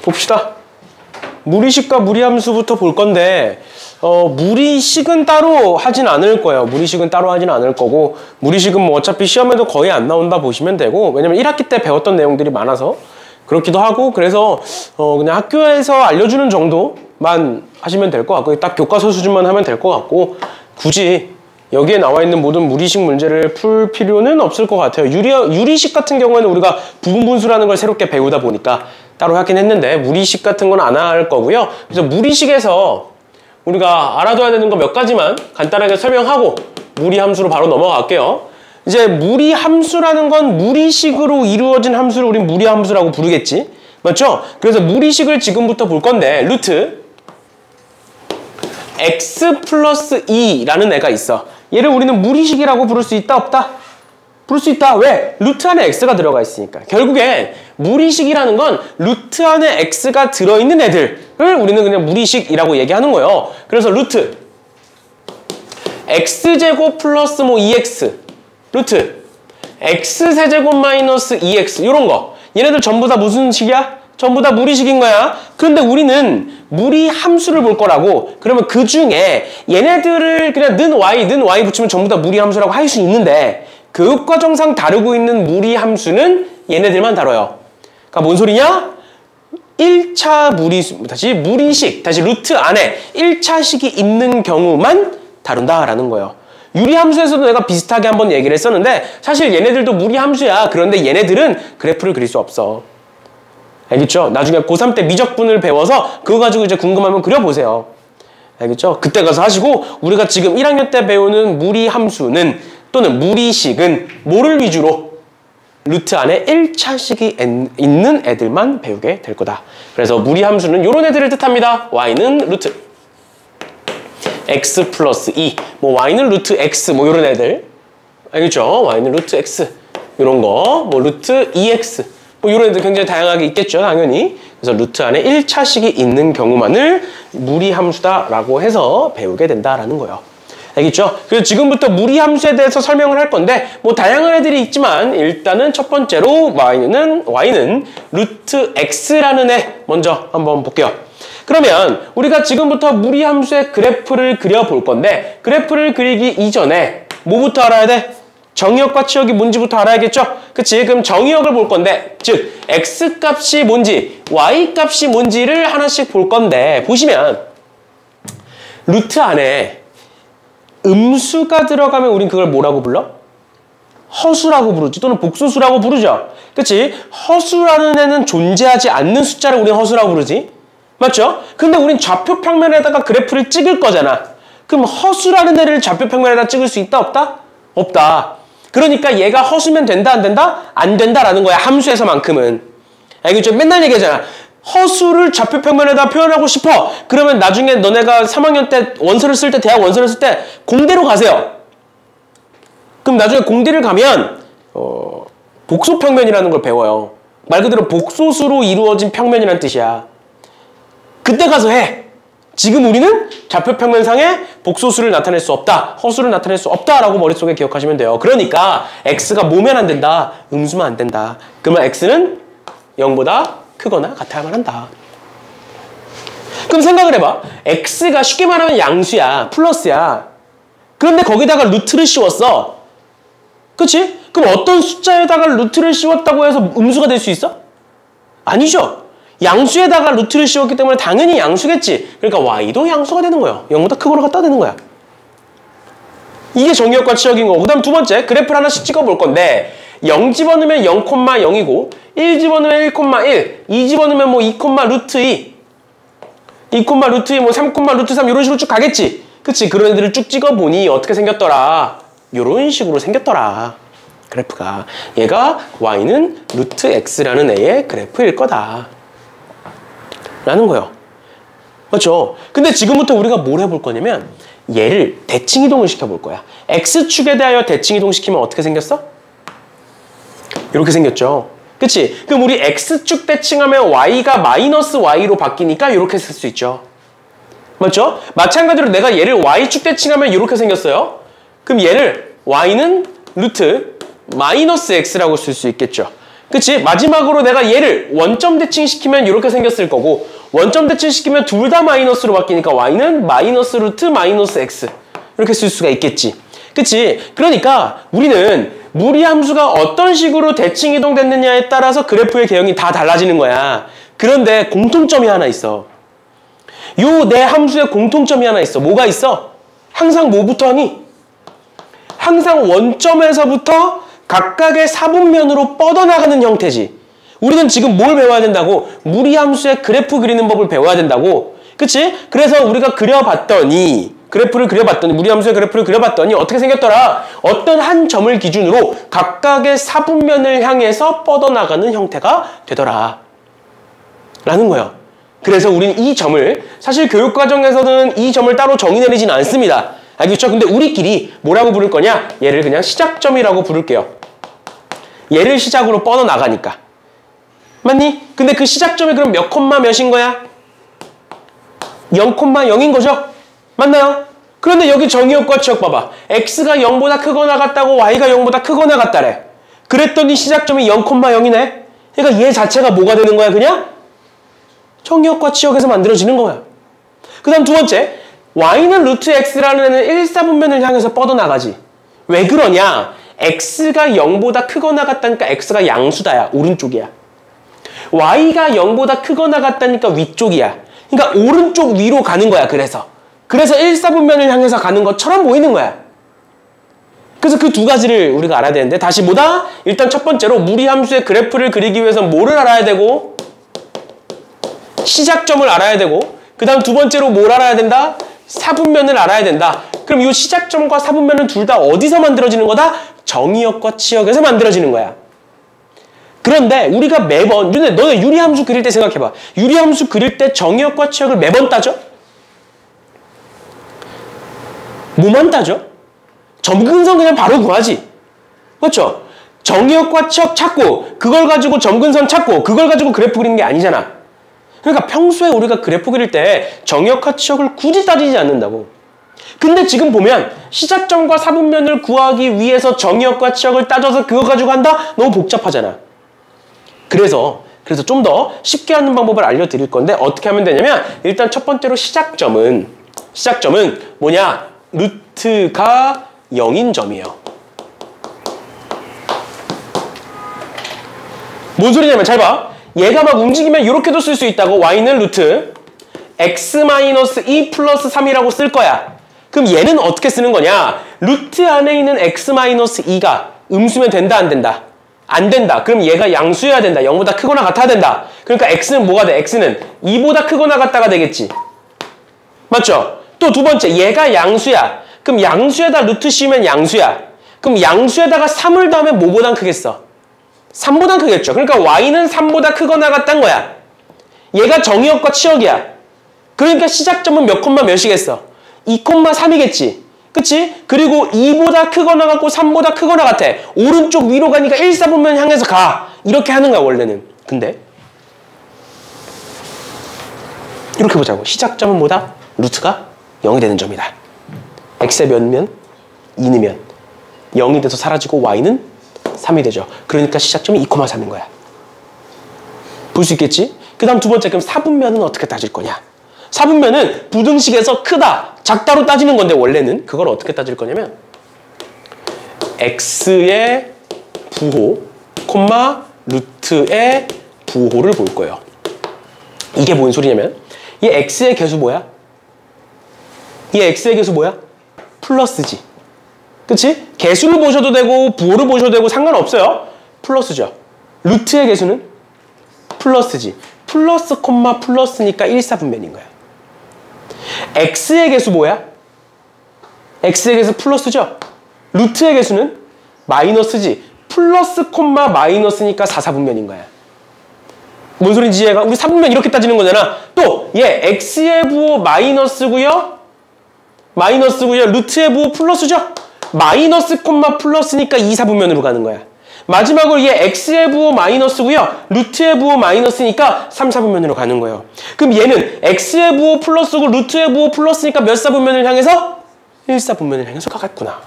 봅시다. 무리식과 무리함수부터 볼 건데 무리식은 따로 하진 않을 거예요. 무리식은 따로 하진 않을 거고 무리식은 뭐 어차피 시험에도 거의 안 나온다 보시면 되고 왜냐면 1학기 때 배웠던 내용들이 많아서 그렇기도 하고 그래서 그냥 학교에서 알려주는 정도만 하시면 될 것 같고 딱 교과서 수준만 하면 될 것 같고 굳이 여기에 나와 있는 모든 무리식 문제를 풀 필요는 없을 것 같아요. 유리식 같은 경우에는 우리가 부분분수라는 걸 새롭게 배우다 보니까 따로 하긴 했는데 무리식 같은 건 안 할 거고요. 그래서 무리식에서 우리가 알아둬야 되는 거 몇 가지만 간단하게 설명하고 무리함수로 바로 넘어갈게요. 이제 무리함수라는 건 무리식으로 이루어진 함수를 우린 무리함수라고 부르겠지. 맞죠? 그래서 무리식을 지금부터 볼 건데 루트 x 플러스 2라는 애가 있어. 얘를 우리는 무리식이라고 부를 수 있다 없다? 부를 수 있다. 왜? 루트 안에 x가 들어가 있으니까. 결국에 무리식이라는 건 루트 안에 x가 들어있는 애들을 우리는 그냥 무리식이라고 얘기하는 거예요. 그래서 루트 x제곱 플러스 뭐 2x 루트 x세제곱 마이너스 2x 이런 거 얘네들 전부 다 무슨 식이야? 전부 다 무리식인 거야. 그런데 우리는 무리함수를 볼 거라고. 그러면 그 중에 얘네들을 그냥 는 y 붙이면 전부 다 무리함수라고 할 수 있는데 교육과정상 다루고 있는 무리함수는 얘네들만 다뤄요. 그러니까 뭔 소리냐? 1차 무리식, 다시 루트 안에 1차식이 있는 경우만 다룬다라는 거예요. 유리함수에서도 내가 비슷하게 한번 얘기를 했었는데 사실 얘네들도 무리함수야. 그런데 얘네들은 그래프를 그릴 수 없어. 알겠죠? 나중에 고3 때 미적분을 배워서 그거 가지고 이제 궁금하면 그려보세요. 알겠죠? 그때 가서 하시고 우리가 지금 1학년 때 배우는 무리함수는 또는 무리식은 뭐를 위주로? 루트 안에 1차식이 있는 애들만 배우게 될 거다. 그래서 무리함수는 이런 애들을 뜻합니다. y는 루트 x 플러스 2 뭐 y는 루트 x 뭐 이런 애들 알겠죠? y는 루트 x 이런 거 뭐 루트 2x 뭐 이런 애들 굉장히 다양하게 있겠죠, 당연히. 그래서 루트 안에 1차식이 있는 경우만을 무리함수다라고 해서 배우게 된다라는 거예요. 알겠죠? 그래서 지금부터 무리함수에 대해서 설명을 할 건데 뭐 다양한 애들이 있지만 일단은 첫 번째로 y는 루트 x라는 애 먼저 한번 볼게요. 그러면 우리가 지금부터 무리함수의 그래프를 그려볼 건데 그래프를 그리기 이전에 뭐부터 알아야 돼? 정의역과 치역이 뭔지부터 알아야겠죠? 그치? 그럼 정의역을 볼 건데 즉 x값이 뭔지 y값이 뭔지를 하나씩 볼 건데 보시면 루트 안에 음수가 들어가면 우린 그걸 뭐라고 불러? 허수라고 부르지 또는 복소수라고 부르죠. 그치? 허수라는 애는 존재하지 않는 숫자를 우린 허수라고 부르지. 맞죠? 근데 우린 좌표 평면에다가 그래프를 찍을 거잖아. 그럼 허수라는 애를 좌표 평면에다 찍을 수 있다 없다? 없다. 그러니까 얘가 허수면 된다 안 된다? 안 된다라는 거야. 함수에서만큼은. 알겠죠? 맨날 얘기하잖아. 허수를 좌표 평면에다 표현하고 싶어. 그러면 나중에 너네가 3학년 때 원서를 쓸 때 대학 원서를 쓸 때 공대로 가세요. 그럼 나중에 공대를 가면 복소평면이라는 걸 배워요. 말 그대로 복소수로 이루어진 평면이란 뜻이야. 그때 가서 해. 지금 우리는 좌표평면상에 복소수를 나타낼 수 없다. 허수를 나타낼 수 없다라고 머릿속에 기억하시면 돼요. 그러니까 x가 뭐면 안 된다? 음수면 안 된다. 그러면 x는 0보다 크거나 같아야만 한다. 그럼 생각을 해봐. x가 쉽게 말하면 양수야. 플러스야. 그런데 거기다가 루트를 씌웠어. 그치? 그럼 어떤 숫자에다가 루트를 씌웠다고 해서 음수가 될 수 있어? 아니죠. 양수에다가 루트를 씌웠기 때문에 당연히 양수겠지. 그러니까 y도 양수가 되는 거예요. 0보다 크거나 같다 되는 거야. 이게 정의역과 치역인 거고 그 다음 두 번째 그래프를 하나씩 찍어볼 건데 0 집어넣으면 0,0이고 1 집어넣으면 1,1 2 집어넣으면 뭐 2, 루트 2 루트 2, 뭐 3, 루트 3 이런 식으로 쭉 가겠지. 그치? 그런 애들을 쭉 찍어보니 어떻게 생겼더라? 이런 식으로 생겼더라. 그래프가. 얘가 y는 루트 x라는 애의 그래프일 거다. 라는 거예요. 맞죠? 근데 지금부터 우리가 뭘 해볼 거냐면 얘를 대칭이동을 시켜볼 거야. x축에 대하여 대칭이동시키면 어떻게 생겼어? 이렇게 생겼죠. 그치? 그럼 우리 x축 대칭하면 y가 마이너스 y로 바뀌니까 이렇게 쓸 수 있죠. 맞죠? 마찬가지로 내가 얘를 y축 대칭하면 이렇게 생겼어요. 그럼 얘를 y는 루트 마이너스 x라고 쓸 수 있겠죠. 그치? 마지막으로 내가 얘를 원점 대칭시키면 이렇게 생겼을 거고 원점 대칭시키면 둘 다 마이너스로 바뀌니까 y는 마이너스 루트 마이너스 x 이렇게 쓸 수가 있겠지. 그치? 그러니까 우리는 무리함수가 어떤 식으로 대칭 이동됐느냐에 따라서 그래프의 개형이 다 달라지는 거야. 그런데 공통점이 하나 있어. 요 내 함수에 공통점이 하나 있어. 뭐가 있어? 항상 뭐부터 하니? 항상 원점에서부터 각각의 사분면으로 뻗어나가는 형태지. 우리는 지금 뭘 배워야 된다고? 무리함수의 그래프 그리는 법을 배워야 된다고. 그치? 그래서 우리가 그려봤더니 무리함수의 그래프를 그려봤더니 어떻게 생겼더라? 어떤 한 점을 기준으로 각각의 사분면을 향해서 뻗어나가는 형태가 되더라 라는 거예요. 그래서 우리는 이 점을 사실 교육과정에서는 이 점을 따로 정의 내리진 않습니다. 알겠죠? 근데 우리끼리 뭐라고 부를 거냐? 얘를 그냥 시작점이라고 부를게요. 얘를 시작으로 뻗어나가니까. 맞니? 근데 그 시작점이 그럼 몇 콤마 몇인 거야? 0,0인 거죠? 맞나요? 그런데 여기 정의역과 치역 봐봐. x가 0보다 크거나 같다고 y가 0보다 크거나 같다래. 그랬더니 시작점이 0,0이네. 그러니까 얘 자체가 뭐가 되는 거야 그냥? 정의역과 치역에서 만들어지는 거야. 그 다음 두 번째. y는 루트 x라는 애는 1사분면을 향해서 뻗어나가지. 왜 그러냐? x가 0보다 크거나 같다니까 x가 양수다야. 오른쪽이야. y가 0보다 크거나 같다니까 위쪽이야. 그러니까 오른쪽 위로 가는 거야. 그래서 1사분면을 향해서 가는 것처럼 보이는 거야. 그래서 그 두 가지를 우리가 알아야 되는데 다시 뭐다? 일단 첫 번째로 무리함수의 그래프를 그리기 위해서 뭐를 알아야 되고? 시작점을 알아야 되고 그 다음 두 번째로 뭘 알아야 된다? 사분면을 알아야 된다. 그럼 이 시작점과 사분면은 둘 다 어디서 만들어지는 거다? 정의역과 치역에서 만들어지는 거야. 그런데 우리가 매번 너네 유리함수 그릴 때 생각해봐. 유리함수 그릴 때 정의역과 치역을 매번 따져? 뭐만 따져? 점근선 그냥 바로 구하지. 그렇죠? 정의역과 치역 찾고 그걸 가지고 점근선 찾고 그걸 가지고 그래프 그리는 게 아니잖아. 그러니까 평소에 우리가 그래프 그릴 때 정의역과 치역을 굳이 따지지 않는다고. 근데 지금 보면 시작점과 사분면을 구하기 위해서 정의역과 치역을 따져서 그거 가지고 한다? 너무 복잡하잖아. 그래서 좀 더 쉽게 하는 방법을 알려드릴 건데 어떻게 하면 되냐면 일단 첫 번째로 시작점은 뭐냐? 루트가 0인 점이에요. 뭔 소리냐면 잘 봐. 얘가 막 움직이면 이렇게도 쓸 수 있다고. y는 루트 x-2 플러스 3이라고 쓸 거야. 그럼 얘는 어떻게 쓰는 거냐? 루트 안에 있는 x-2가 음수면 된다 안 된다? 안 된다. 그럼 얘가 양수여야 된다. 0보다 크거나 같아야 된다. 그러니까 x는 뭐가 돼? x는 2보다 크거나 같다가 되겠지. 맞죠? 또 두 번째 얘가 양수야. 그럼 양수에다 루트 씌우면 양수야. 그럼 양수에다가 3을 더하면 뭐보단 크겠어? 3보단 크겠죠. 그러니까 y는 3보다 크거나 같다는 거야. 얘가 정의역과 치역이야. 그러니까 시작점은 몇 콤마 몇이겠어? 2,3이겠지. 그치? 그리고 2보다 크거나 같고 3보다 크거나 같아. 오른쪽 위로 가니까 1사분면 향해서 가. 이렇게 하는 거야 원래는. 근데 이렇게 보자고. 시작점은 뭐다? 루트가 0이 되는 점이다. x의 몇면? 2면 0이 돼서 사라지고 y는 3이 되죠. 그러니까 시작점이 2,3인 거야. 볼 수 있겠지? 그 다음 두 번째, 그럼 사분면은 어떻게 따질 거냐? 사분면은 부등식에서 크다, 작다로 따지는 건데 원래는 그걸 어떻게 따질 거냐면 x의 부호, 루트의 부호를 볼 거예요. 이게 뭔 소리냐면 이 x의 개수 뭐야? 이 x의 개수 뭐야? 플러스지. 그치? 개수를 보셔도 되고 부호를 보셔도 되고 상관없어요. 플러스죠. 루트의 개수는 플러스지. 플러스 콤마 플러스니까 1사분면인 거야. x의 개수 뭐야? x의 개수 플러스죠. 루트의 개수는 마이너스지. 플러스 콤마 마이너스니까 4사분면인 거야. 뭔 소린지 얘가? 우리 사분면 이렇게 따지는 거잖아. 또 얘 x의 부호 마이너스고요. 루트의 부호 플러스죠. 마이너스 콤마 플러스니까 2사분면으로 가는 거야. 마지막으로 얘 x의 부호 마이너스고요. 루트의 부호 마이너스니까 3사분면으로 가는 거예요. 그럼 얘는 x의 부호 플러스고 루트의 부호 플러스니까 몇 사분면을 향해서? 1사분면을 향해서 가겠구나.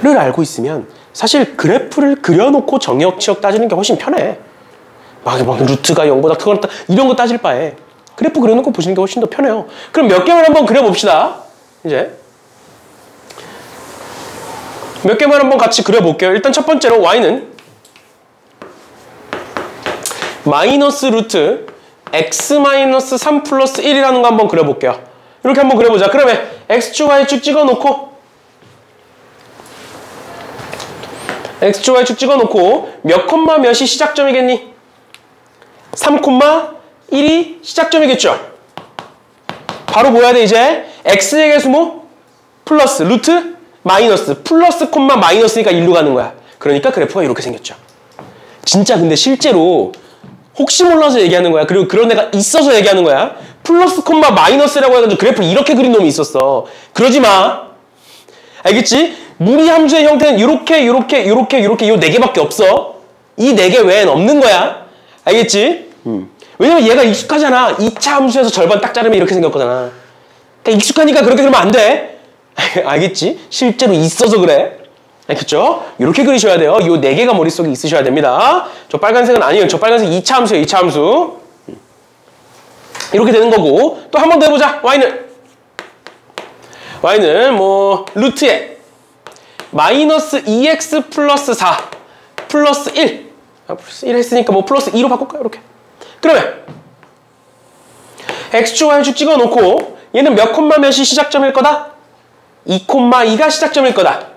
를 알고 있으면 사실 그래프를 그려놓고 정의역 치역 따지는 게 훨씬 편해. 막 루트가 0보다 크거나 이런 거 따질 바에 그래프 그려놓고 보시는 게 훨씬 더 편해요. 그럼 몇 개만 한번 그려봅시다. 이제 몇 개만 한번 같이 그려볼게요. 일단 첫 번째로 y는 마이너스 루트 x 마이너스 3 플러스 1이라는 거 한번 그려볼게요. 이렇게 한번 그려보자. 그러면 x축 y축 찍어놓고 x축 y축 찍어놓고 몇 콤마 몇이 시작점이겠니? 3,1이 시작점이겠죠? 바로 뭐 해야 돼 이제? x의 개수 뭐? 플러스 루트 마이너스 플러스 콤마 마이너스니까 1로 가는 거야. 그러니까 그래프가 이렇게 생겼죠. 진짜 근데 실제로 혹시 몰라서 얘기하는 거야. 그리고 그런 애가 있어서 얘기하는 거야. 플러스 콤마 마이너스라고 해가지고 그래프를 이렇게 그린 놈이 있었어. 그러지 마. 알겠지? 무리 함수의 형태는 이렇게 요 4개밖에 없어. 이 4개 외엔 없는 거야. 알겠지? 왜냐면 얘가 익숙하잖아. 2차 함수에서 절반 딱 자르면 이렇게 생겼거잖아. 그러니까 익숙하니까 그렇게 그리면 안 돼. 알겠지? 실제로 있어서 그래. 그쵸? 이렇게 그리셔야 돼요. 이 4개가 머릿속에 있으셔야 됩니다. 저 빨간색은 아니에요. 저 빨간색 2차 함수예요. 2차 함수. 이렇게 되는 거고. 또 한 번 더 해보자. y는 뭐 루트에 마이너스 2x 플러스 4 플러스 1 플러스 1 했으니까 뭐 플러스 2로 바꿀까요? 이렇게. 그러면 x축 y축 찍어놓고 얘는 몇 콤마 몇이 시작점일 거다? 2,2가 시작점일 거다.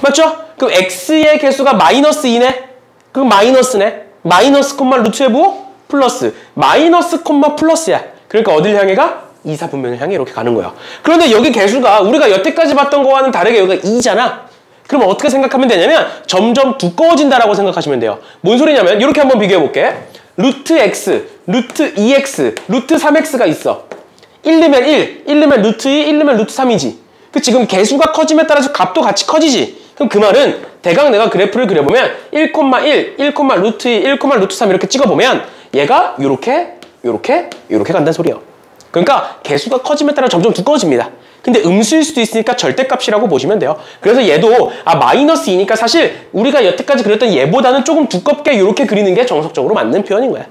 맞죠? 그럼 x의 개수가 마이너스 2네? 그럼 마이너스네? 마이너스 콤마 루트에 뭐? 플러스. 마이너스 콤마 플러스야. 그러니까 어딜 향해 가? 2, 4분면을 향해 이렇게 가는 거예요. 그런데 여기 개수가 우리가 여태까지 봤던 거와는 다르게 여기가 2잖아. 그럼 어떻게 생각하면 되냐면 점점 두꺼워진다라고 생각하시면 돼요. 뭔 소리냐면 이렇게 한번 비교해 볼게. 루트 x, 루트 2x, 루트 3x가 있어. 1 넣으면 1, 1 넣으면 루트 2, 1 넣으면 루트 3이지. 그 지금 개수가 커짐에 따라서 값도 같이 커지지. 그럼 그 말은 대강 내가 그래프를 그려보면 1, 1, 1, 루트 2, 1, 루트 3 이렇게 찍어보면 얘가 요렇게 간다는 소리예요. 그러니까 개수가 커짐에 따라 점점 두꺼워집니다. 근데 음수일 수도 있으니까 절대값이라고 보시면 돼요. 그래서 얘도 마이너스 2니까 사실 우리가 여태까지 그렸던 얘보다는 조금 두껍게 이렇게 그리는 게 정석적으로 맞는 표현인 거야.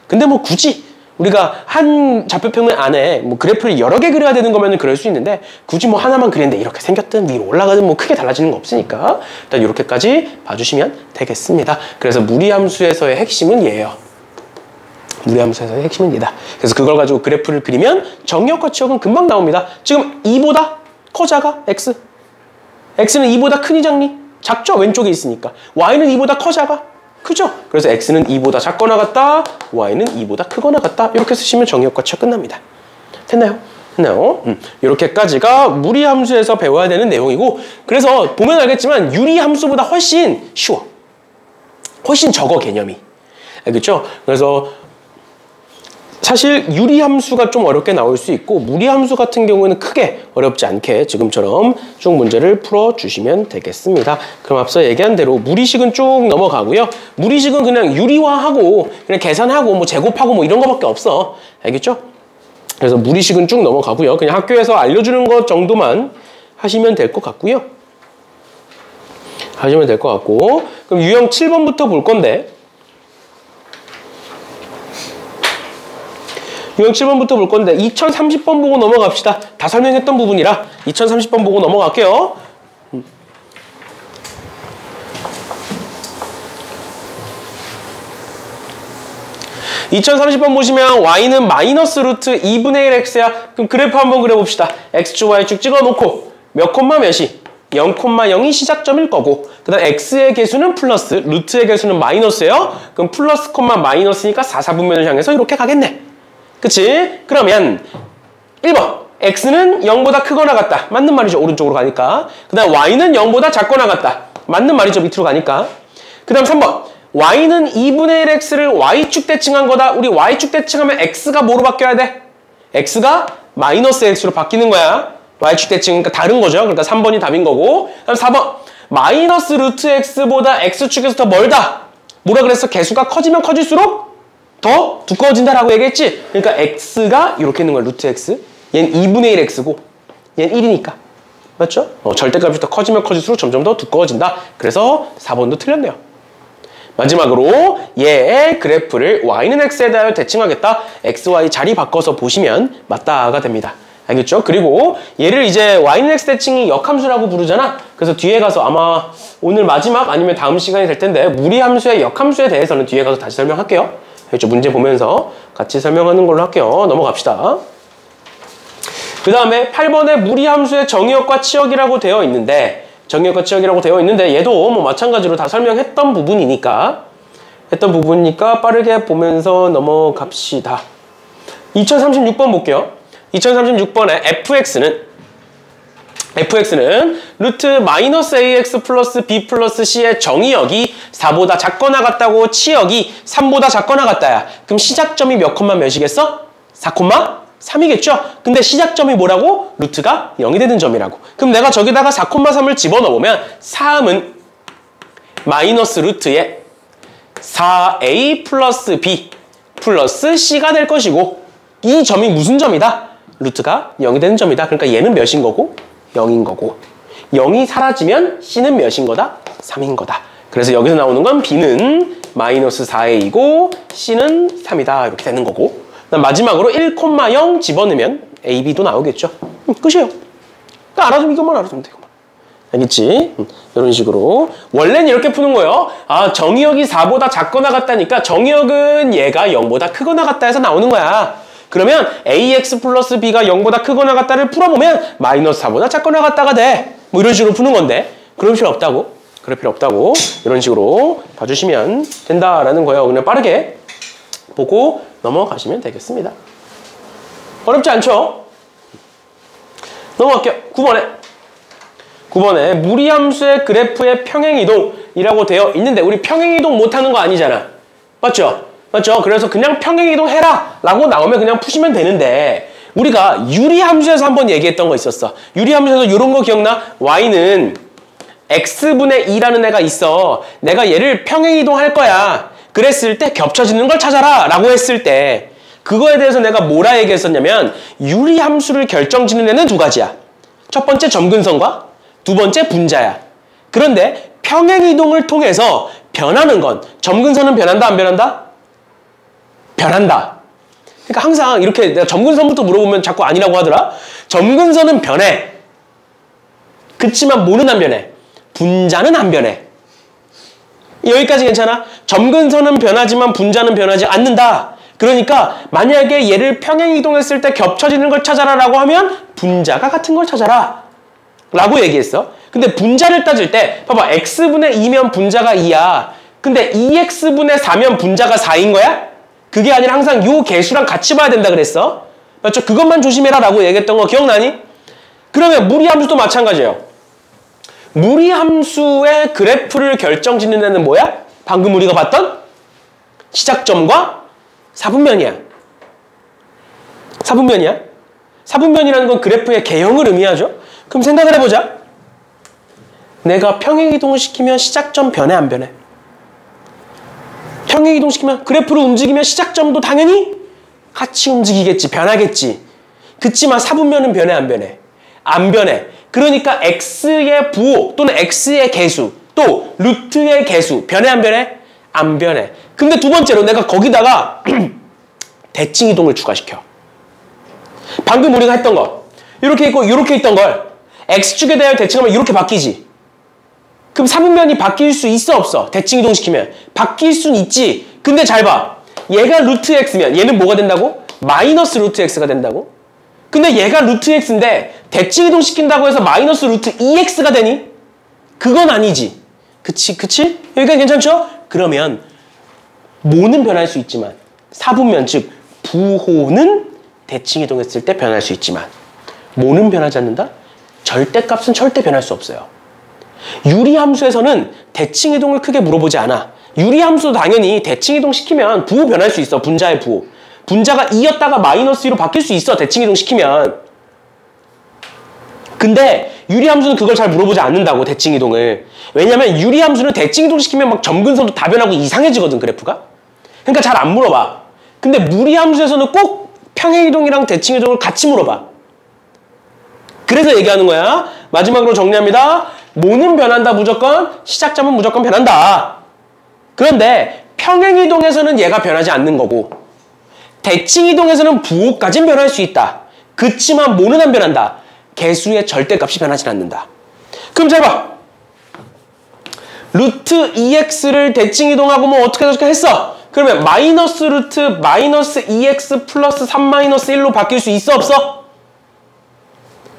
근데 뭐 굳이 우리가 한 좌표평면 안에 뭐 그래프를 여러 개 그려야 되는 거면 그럴 수 있는데 굳이 뭐 하나만 그리는데 이렇게 생겼든 위로 올라가든 뭐 크게 달라지는 거 없으니까 일단 이렇게까지 봐주시면 되겠습니다. 그래서 무리함수에서의 핵심은 얘예요. 무리함수에서의 핵심은 얘다. 그래서 그걸 가지고 그래프를 그리면 정역과 치역은 금방 나옵니다. 지금 2보다 커 작아? x? x는 2보다 크니 작니? 작죠? 왼쪽에 있으니까. y는 2보다 커 작아? 크죠? 그래서 x는 2보다 작거나 같다, y는 2보다 크거나 같다. 이렇게 쓰시면 정역과 치역 끝납니다. 됐나요? 됐나요? 이렇게까지가 무리함수에서 배워야 되는 내용이고, 그래서 보면 알겠지만 유리함수보다 훨씬 쉬워. 훨씬 적어, 개념이. 알겠죠? 그래서 사실 유리함수가 좀 어렵게 나올 수 있고 무리함수 같은 경우에는 크게 어렵지 않게 지금처럼 쭉 문제를 풀어주시면 되겠습니다. 그럼 앞서 얘기한 대로 무리식은 쭉 넘어가고요. 무리식은 그냥 유리화하고 그냥 계산하고 뭐 제곱하고 뭐 이런 거밖에 없어. 알겠죠? 그래서 무리식은 쭉 넘어가고요. 그냥 학교에서 알려주는 것 정도만 하시면 될 것 같고요. 하시면 될 것 같고, 그럼 유형 7번부터 볼 건데, 유형 7번부터 볼 건데 2030번 보고 넘어갑시다. 다 설명했던 부분이라 2030번 보고 넘어갈게요. 2030번 보시면 y는 마이너스 루트 2분의 1 x야. 그럼 그래프 한번 그려봅시다. x축 y축 찍어놓고 몇 콤마 몇이? 0,0이 시작점일 거고, 그 다음 x의 개수는 플러스, 루트의 개수는 마이너스예요. 그럼 플러스 콤마 마이너스니까 4, 4분면을 향해서 이렇게 가겠네. 그치? 그러면 1번 x는 0보다 크거나 같다. 맞는 말이죠. 오른쪽으로 가니까. 그 다음 y는 0보다 작거나 같다. 맞는 말이죠. 밑으로 가니까. 그 다음 3번 y는 2분의 1 x를 y축 대칭한 거다. 우리 y축 대칭하면 x가 뭐로 바뀌어야 돼? x가 마이너스 x로 바뀌는 거야. y축 대칭이니까 다른 거죠. 그러니까 3번이 답인 거고. 그 다음 4번 마이너스 루트 x보다 x축에서 더 멀다. 뭐라 그랬어? 개수가 커지면 커질수록 더 두꺼워진다라고 얘기했지? 그러니까 x가 이렇게 있는 거야. 루트 x. 얘는 2분의 1 x고 얘는 1이니까. 맞죠? 절대값이 더 커지면 커질수록 점점 더 두꺼워진다. 그래서 4번도 틀렸네요. 마지막으로 얘의 그래프를 y는 x에 대하여 대칭하겠다. x, y 자리 바꿔서 보시면 맞다가 됩니다. 알겠죠? 그리고 얘를 이제 y는 x 대칭이 역함수라고 부르잖아. 그래서 뒤에 가서 아마 오늘 마지막 아니면 다음 시간이 될 텐데 무리함수의 역함수에 대해서는 뒤에 가서 다시 설명할게요. 알겠죠? 문제 보면서 같이 설명하는 걸로 할게요. 넘어갑시다. 그 다음에 8번에 무리함수의 정의역과 치역이라고 되어 있는데 얘도 뭐 마찬가지로 다 설명했던 부분이니까 빠르게 보면서 넘어갑시다. 2036번 볼게요. 2036번에 fx는 루트 마이너스 ax 플러스 b 플러스 c의 정의역이 4보다 작거나 같다고 치역이 3보다 작거나 같다야. 그럼 시작점이 몇 콤마 몇이겠어? 4,3이겠죠? 근데 시작점이 뭐라고? 루트가 0이 되는 점이라고. 그럼 내가 저기다가 4,3을 집어넣으면 3은 마이너스 루트에 4a 플러스 b 플러스 c가 될 것이고 이 점이 무슨 점이다? 루트가 0이 되는 점이다. 그러니까 얘는 몇인 거고? 0인 거고 0이 사라지면 c는 몇인 거다? 3인 거다. 그래서 여기서 나오는 건 b는 마이너스 4a이고 c는 3이다. 이렇게 되는 거고 마지막으로 1,0 집어넣으면 a, b도 나오겠죠. 끝이에요. 그러니까 알아두면 이것만 알아두면 돼. 알겠지? 이런 식으로 원래는 이렇게 푸는 거예요. 아, 정의역이 4보다 작거나 같다니까 정의역은 얘가 0보다 크거나 같다 해서 나오는 거야. 그러면 ax 플러스 b가 0보다 크거나 같다를 풀어보면 마이너스 4보다 작거나 같다가 돼. 뭐 이런 식으로 푸는 건데 그럴 필요 없다고. 이런 식으로 봐주시면 된다라는 거예요. 그냥 빠르게 보고 넘어가시면 되겠습니다. 어렵지 않죠? 넘어갈게요. 9번에 무리함수의 그래프의 평행이동이라고 되어 있는데 우리 평행이동 못하는 거 아니잖아. 맞죠? 그래서 그냥 평행이동 해라 라고 나오면 그냥 푸시면 되는데 우리가 유리함수에서 한번 얘기했던 거 있었어. 유리함수에서 이런 거 기억나? y는 x분의 2라는 애가 있어. 내가 얘를 평행이동 할 거야. 그랬을 때 겹쳐지는 걸 찾아라 라고 했을 때 그거에 대해서 내가 뭐라 얘기했었냐면 유리함수를 결정짓는 애는 두 가지야. 첫 번째 점근선과 두 번째 분자야. 그런데 평행이동을 통해서 변하는 건 점근선은 변한다 안 변한다? 변한다. 그러니까 항상 이렇게 내가 점근선부터 물어보면 자꾸 아니라고 하더라. 점근선은 변해. 그치만 뭐는 안 변해? 분자는 안 변해. 여기까지 괜찮아? 점근선은 변하지만 분자는 변하지 않는다. 그러니까 만약에 얘를 평행이동했을 때 겹쳐지는 걸 찾아라 라고 하면 분자가 같은 걸 찾아라 라고 얘기했어. 근데 분자를 따질 때 봐봐. x분의 2면 분자가 2야. 근데 2x분의 4면 분자가 4인 거야? 그게 아니라 항상 요 개수랑 같이 봐야 된다 그랬어. 맞죠? 그것만 조심해라 라고 얘기했던 거 기억나니? 그러면 무리함수도 마찬가지예요. 무리함수의 그래프를 결정짓는 애는 뭐야? 방금 우리가 봤던 시작점과 사분면이야. 사분면이라는 건 그래프의 개형을 의미하죠. 그럼 생각을 해보자. 내가 평행이동을 시키면 시작점 변해 안 변해? 평행이동시키면 그래프를 움직이면 시작점도 당연히 같이 움직이겠지. 변하겠지. 그치만 사분면은 변해 안 변해? 안 변해. 그러니까 x의 부호 또는 x의 개수 또 루트의 개수 변해 안 변해? 안 변해. 근데 두 번째로 내가 거기다가 대칭이동을 추가시켜. 방금 우리가 했던 거 이렇게 있고 이렇게 있던 걸 x축에 대하여 대칭하면 이렇게 바뀌지. 그럼 사분면이 바뀔 수 있어 없어? 대칭이동 시키면 바뀔 수는 있지. 근데 잘 봐. 얘가 루트 x면 얘는 뭐가 된다고? 마이너스 루트 x가 된다고? 근데 얘가 루트 x인데 대칭이동 시킨다고 해서 마이너스 루트 2x가 되니? 그건 아니지. 그치? 여기까지 괜찮죠? 그러면 모는 변할 수 있지만 사분면 즉 부호는 대칭이동했을 때 변할 수 있지만 모는 변하지 않는다? 절대값은 절대 변할 수 없어요. 유리함수에서는 대칭이동을 크게 물어보지 않아. 유리함수도 당연히 대칭이동 시키면 부호 변할 수 있어. 분자의 부호. 분자가 2였다가 마이너스 2로 바뀔 수 있어. 대칭이동 시키면. 근데 유리함수는 그걸 잘 물어보지 않는다고. 대칭이동을. 왜냐면 유리함수는 대칭이동 시키면 막 점근선도 다 변하고 이상해지거든. 그래프가. 그러니까 잘 안 물어봐. 근데 무리함수에서는 꼭 평행이동이랑 대칭이동을 같이 물어봐. 그래서 얘기하는 거야. 마지막으로 정리합니다. 뭐는 변한다 무조건? 시작점은 무조건 변한다. 그런데 평행이동에서는 얘가 변하지 않는 거고 대칭이동에서는 부호까지는 변할 수 있다. 그치만 뭐는 안 변한다. 개수의 절대값이 변하지 않는다. 그럼 잘 봐. 루트 2x를 대칭이동하고 뭐 어떻게 했어? 그러면 마이너스 루트 마이너스 2x 플러스 3 마이너스 1로 바뀔 수 있어 없어?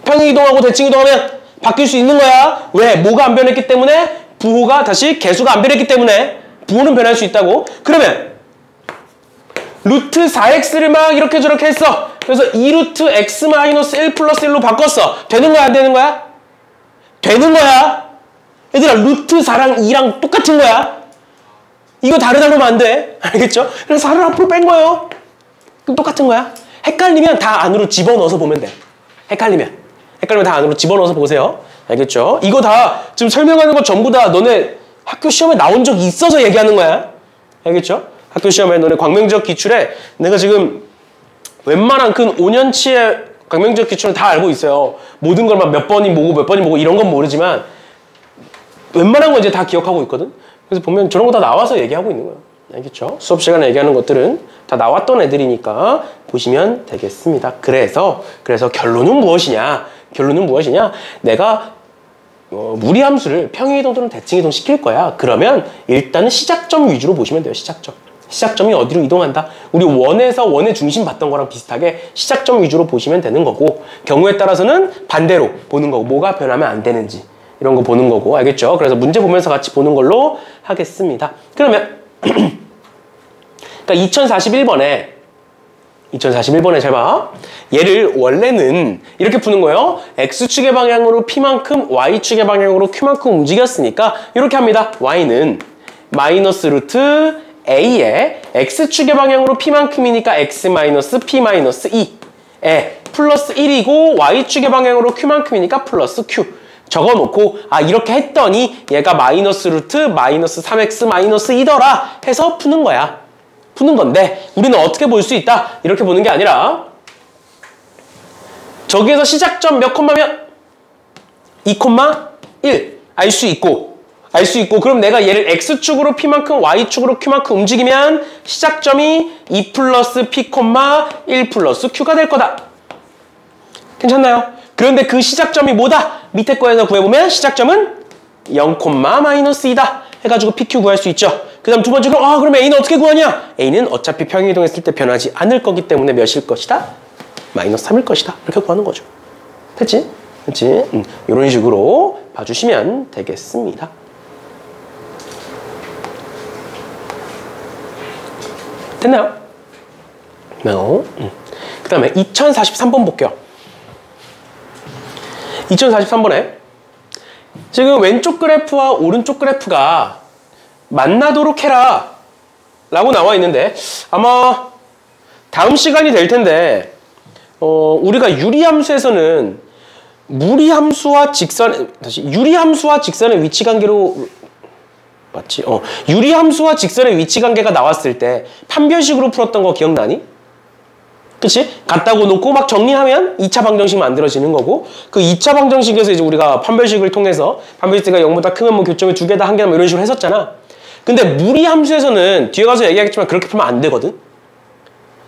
평행이동하고 대칭이동하면 바뀔 수 있는 거야. 왜? 뭐가 안 변했기 때문에? 부호가 다시 개수가 안 변했기 때문에 부호는 변할 수 있다고. 그러면 루트 4x를 막 이렇게 저렇게 했어. 그래서 2루트 x 마이너스 1 플러스 1로 바꿨어. 되는 거야 안 되는 거야? 되는 거야. 얘들아 루트 4랑 2랑 똑같은 거야. 이거 다르다고 하면 안 돼. 알겠죠? 그래서 4를 앞으로 뺀 거예요. 그럼 똑같은 거야. 헷갈리면 다 안으로 집어넣어서 보면 돼. 헷갈리면 다 안으로 집어넣어서 보세요. 알겠죠? 이거 다 지금 설명하는 거 전부 다 너네 학교 시험에 나온 적이 있어서 얘기하는 거야. 알겠죠? 학교 시험에 너네 광명지역 기출에 내가 지금 웬만한 근 5년치의 광명지역 기출은 다 알고 있어요. 모든 걸 막 몇 번이 뭐고 이런 건 모르지만 웬만한 건 이제 다 기억하고 있거든. 그래서 보면 저런 거 다 나와서 얘기하고 있는 거야. 알겠죠? 수업 시간에 얘기하는 것들은 다 나왔던 애들이니까 보시면 되겠습니다. 그래서 결론은 무엇이냐? 내가 무리함수를 평행이동 또는 대칭이동 시킬 거야. 그러면 일단은 시작점 위주로 보시면 돼요. 시작점이 어디로 이동한다? 우리 원에서 원의 중심 봤던 거랑 비슷하게 시작점 위주로 보시면 되는 거고 경우에 따라서는 반대로 보는 거고 뭐가 변하면 안 되는지 이런 거 보는 거고 알겠죠? 그래서 문제 보면서 같이 보는 걸로 하겠습니다. 그러면 그러니까 2041번에 잘 봐. 얘를 원래는 이렇게 푸는 거예요. X축의 방향으로 P만큼 Y축의 방향으로 Q만큼 움직였으니까 이렇게 합니다. Y는 마이너스 루트 A에 X축의 방향으로 P만큼이니까 X 마이너스 P 마이너스 2에 플러스 1이고 Y축의 방향으로 Q만큼이니까 플러스 Q 적어놓고 이렇게 했더니 얘가 마이너스 루트 마이너스 3X 마이너스 2더라 해서 푸는 거야. 푸는 건데 우리는 어떻게 볼 수 있다? 이렇게 보는 게 아니라 저기에서 시작점 몇 콤마면 2,1 알 수 있고 그럼 내가 얘를 X축으로 P만큼 Y축으로 Q만큼 움직이면 시작점이 2 플러스 P, 1 플러스 Q가 될 거다. 괜찮나요? 그런데 그 시작점이 뭐다? 밑에 거에서 구해보면 시작점은 0, 마이너스 2다 해가지고 PQ 구할 수 있죠. 그 다음 두 번째로 그럼 A는 어떻게 구하냐? A는 어차피 평행이동했을 때 변하지 않을 거기 때문에 몇일 것이다? 마이너스 3일 것이다. 이렇게 구하는 거죠. 됐지? 이런 식으로 봐주시면 되겠습니다. 됐나요? 그 다음에 2043번 볼게요. 2043번에 지금 왼쪽 그래프와 오른쪽 그래프가 만나도록 해라 라고 나와 있는데 아마 다음 시간이 될 텐데 우리가 유리함수에서는 무리함수와 유리함수와 직선의 위치관계로 맞지? 유리함수와 직선의 위치관계가 나왔을 때 판별식으로 풀었던 거 기억나니? 그치? 같다고 놓고 막 정리하면 2차 방정식 만들어지는 거고 그 2차 방정식에서 이제 우리가 판별식을 통해서 판별식가 0보다 크면 뭐 교점이 2개다 1개다 뭐 이런 식으로 했었잖아. 근데 무리함수에서는 뒤에 가서 얘기하겠지만 그렇게 풀면 안 되거든.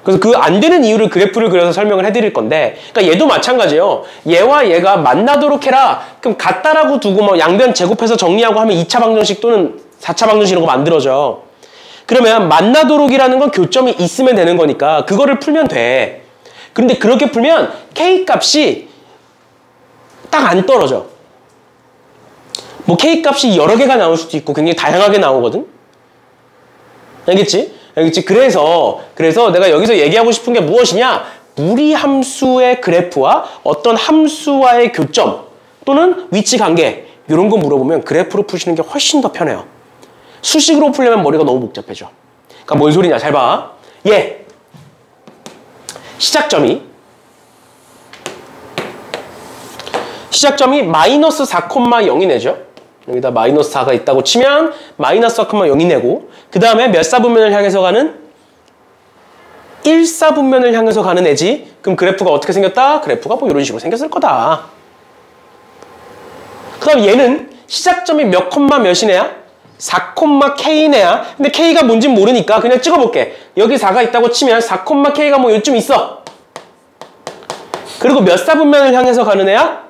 그래서 그 안 되는 이유를 그래프를 그려서 설명을 해드릴 건데 그러니까 얘도 마찬가지예요. 얘와 얘가 만나도록 해라. 그럼 같다라고 두고 뭐 양변 제곱해서 정리하고 하면 2차 방정식 또는 4차 방정식 이런 거 만들어져. 그러면 만나도록이라는 건 교점이 있으면 되는 거니까 그거를 풀면 돼. 그런데 그렇게 풀면 K값이 딱 안 떨어져. 뭐 K값이 여러 개가 나올 수도 있고 굉장히 다양하게 나오거든. 알겠지? 그래서 내가 여기서 얘기하고 싶은 게 무엇이냐? 무리함수의 그래프와 어떤 함수와의 교점 또는 위치관계 이런 거 물어보면 그래프로 푸시는 게 훨씬 더 편해요. 수식으로 풀려면 머리가 너무 복잡해져. 그러니까 뭔 소리냐? 잘 봐. 시작점이 마이너스 4,0이 내죠. 여기다 마이너스 4가 있다고 치면 마이너스 4,0이 내고 그 다음에 몇 사분면을 향해서 가는? 1사분면을 향해서 가는 애지. 그럼 그래프가 어떻게 생겼다? 그래프가 뭐 이런 식으로 생겼을 거다. 그럼 얘는 시작점이 몇 콤마 몇이네야? 4 콤마 K네야. 근데 K가 뭔진 모르니까 그냥 찍어볼게. 여기 4가 있다고 치면 4 콤마 K가 뭐 요쯤 있어. 그리고 몇 사분면을 향해서 가는 애야?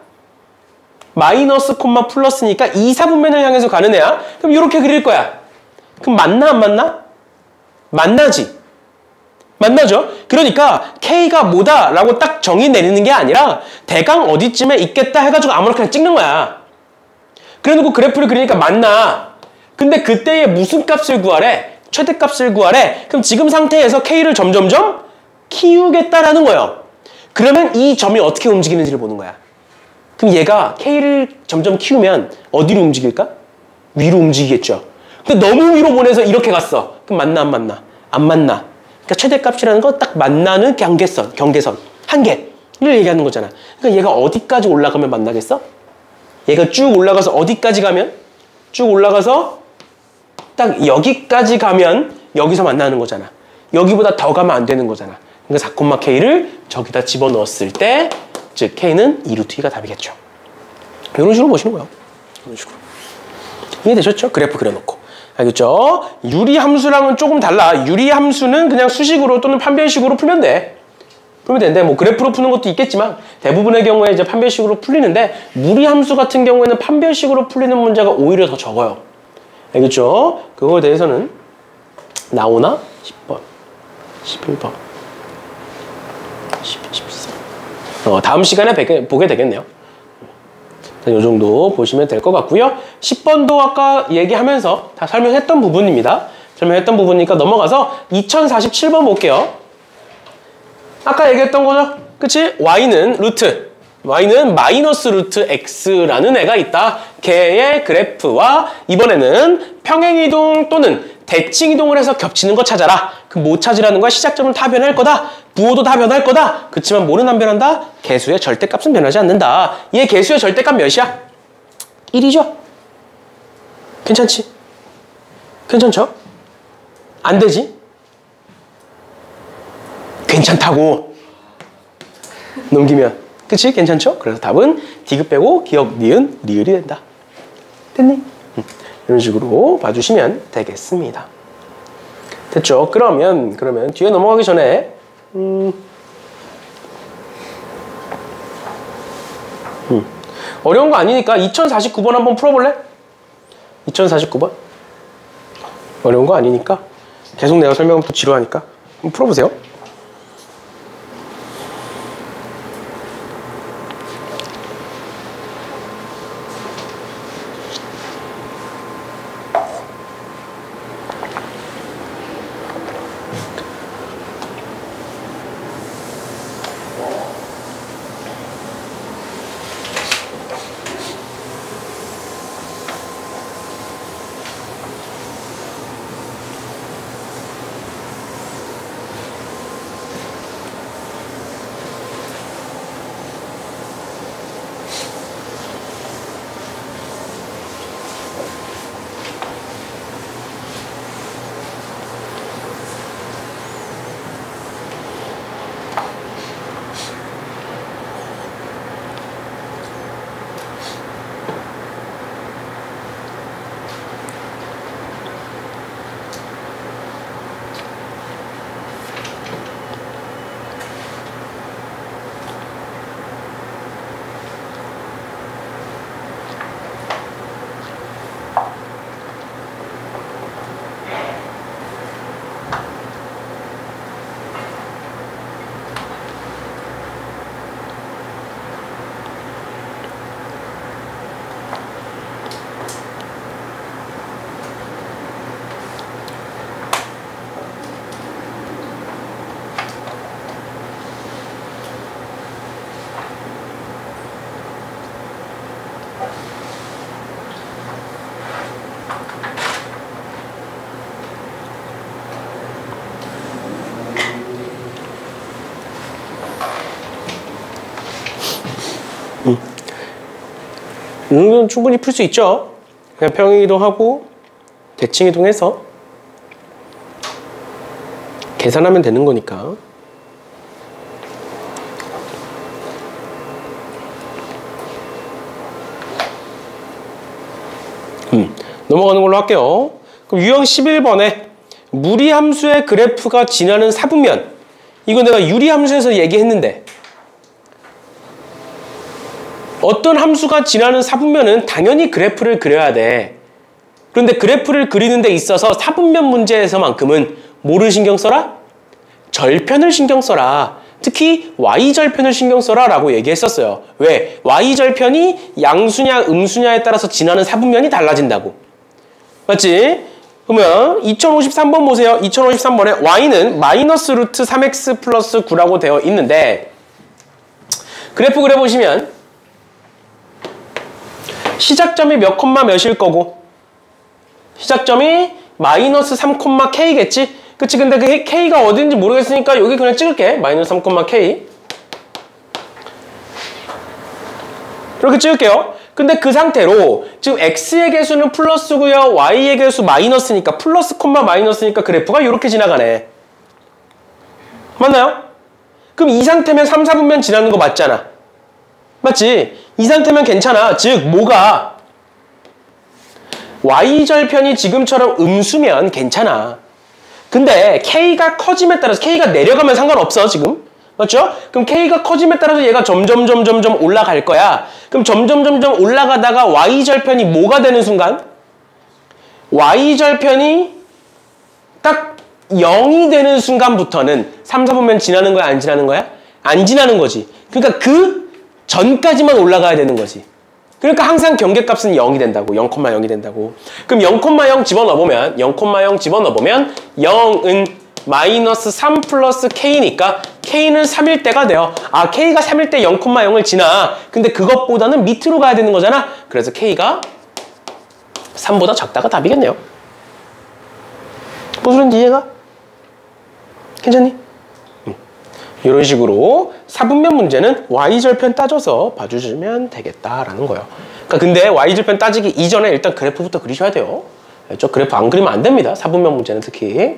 마이너스 콤마 플러스니까 2 사분면을 향해서 가는 애야. 그럼 이렇게 그릴 거야. 그럼 맞나 안 맞나? 만나지. 만나죠? 그러니까 K가 뭐다 라고 딱 정의 내리는 게 아니라 대강 어디쯤에 있겠다 해가지고 아무렇게나 그냥 찍는 거야. 그래놓고 그래프를 그리니까 맞나. 근데 그때의 무슨 값을 구하래? 최대값을 구하래. 그럼 지금 상태에서 K를 점점점 키우겠다라는 거예요. 그러면 이 점이 어떻게 움직이는지를 보는 거야. 그럼 얘가 K를 점점 키우면 어디로 움직일까? 위로 움직이겠죠. 근데 너무 위로 보내서 이렇게 갔어. 그럼 맞나 안 맞나? 안 맞나? 그러니까 최대값이라는 거 딱 만나는 경계선, 한계를 얘기하는 거잖아. 그러니까 얘가 어디까지 올라가면 만나겠어? 얘가 쭉 올라가서 어디까지 가면? 쭉 올라가서 딱 여기까지 가면 여기서 만나는 거잖아. 여기보다 더 가면 안 되는 거잖아. 그러니까 4, K를 저기다 집어넣었을 때 즉 K는 2루트 2가 답이겠죠. 이런 식으로 보시는 거예요. 이런 식으로. 이해되셨죠? 그래프 그려놓고. 알겠죠? 유리함수랑은 조금 달라. 유리함수는 그냥 수식으로 또는 판별식으로 풀면 돼. 풀면 되는데 뭐 그래프로 푸는 것도 있겠지만 대부분의 경우에 이제 판별식으로 풀리는데 무리함수 같은 경우에는 판별식으로 풀리는 문제가 오히려 더 적어요. 알겠죠? 그거에 대해서는 나오나? 10번, 11번, 14. 다음 시간에 보게 되겠네요. 이 정도 보시면 될 것 같고요. 10번도 아까 얘기하면서 다 설명했던 부분입니다. 설명했던 부분이니까 넘어가서 2047번 볼게요. 아까 얘기했던 거죠? 그치? Y는 마이너스 루트 X라는 애가 있다. 걔의 그래프와 이번에는 평행이동 또는 대칭이동을 해서 겹치는 거 찾아라. 그 뭐 찾으라는 거야? 시작점은 다 변할 거다. 부호도 다 변할 거다. 그치만 뭐는 안 변한다? 개수의 절대값은 변하지 않는다. 얘 개수의 절대값 몇이야? 1이죠? 괜찮지? 괜찮죠? 안 되지? 괜찮다고. 넘기면. 그치? 괜찮죠? 그래서 답은 디귿 빼고 기억, 니은, 리을이 된다. 됐니? 이런 식으로 봐주시면 되겠습니다. 됐죠? 그러면 뒤에 넘어가기 전에 어려운 거 아니니까 2049번 한번 풀어볼래? 2049번? 어려운 거 아니니까 계속 내가 설명하면 또 지루하니까 한번 풀어보세요. 이 정도는 충분히 풀 수 있죠. 그냥 평행이동하고 대칭이동해서 계산하면 되는 거니까. 넘어가는 걸로 할게요. 그럼 유형 11번에 무리함수의 그래프가 지나는 사분면. 이거 내가 유리함수에서 얘기했는데 어떤 함수가 지나는 사분면은 당연히 그래프를 그려야 돼. 그런데 그래프를 그리는 데 있어서 사분면 문제에서만큼은 뭐를 신경 써라? 절편을 신경 써라. 특히 Y절편을 신경 써라 라고 얘기했었어요. 왜? Y절편이 양수냐 음수냐에 따라서 지나는 사분면이 달라진다고. 맞지? 그러면 2053번 보세요. 2053번에 Y는 마이너스 루트 3x 플러스 9라고 되어 있는데 그래프 그려보시면 시작점이 몇 콤마 몇일 거고 시작점이 마이너스 3, K겠지? 그치? 근데 그 K가 어딘지 모르겠으니까 여기 그냥 찍을게. 마이너스 3, K 이렇게 찍을게요. 근데 그 상태로 지금 X의 개수는 플러스고요. Y의 개수 마이너스니까 플러스 콤마 마이너스니까 그래프가 이렇게 지나가네. 맞나요? 그럼 이 상태면 3, 4분면 지나는 거 맞잖아. 맞지? 이 상태면 괜찮아. 즉 뭐가 Y절편이 지금처럼 음수면 괜찮아. 근데 K가 커짐에 따라서 K가 내려가면 상관없어 지금. 맞죠? 그럼 K가 커짐에 따라서 얘가 점점 올라갈 거야. 그럼 점점 올라가다가 Y절편이 뭐가 되는 순간? Y절편이 딱 0이 되는 순간부터는 3, 4분면 지나는 거야? 안 지나는 거야? 안 지나는 거지. 그러니까 그 전까지만 올라가야 되는 거지. 그러니까 항상 경계값은 0이 된다고. 0,0이 된다고. 그럼 0,0 집어넣어보면 0,0 집어넣어보면 0은 마이너스 3 플러스 K니까 K는 3일 때가 돼요. 아, K가 3일 때 0,0을 지나. 근데 그것보다는 밑으로 가야 되는 거잖아. 그래서 K가 3보다 작다가 답이겠네요. 무슨 소린지 이해가? 괜찮니? 이런 식으로 사분면 문제는 Y절편 따져서 봐주시면 되겠다라는 거예요. 그러니까 근데 Y절편 따지기 이전에 일단 그래프부터 그리셔야 돼요. 저 그래프 안 그리면 안 됩니다. 사분면 문제는 특히.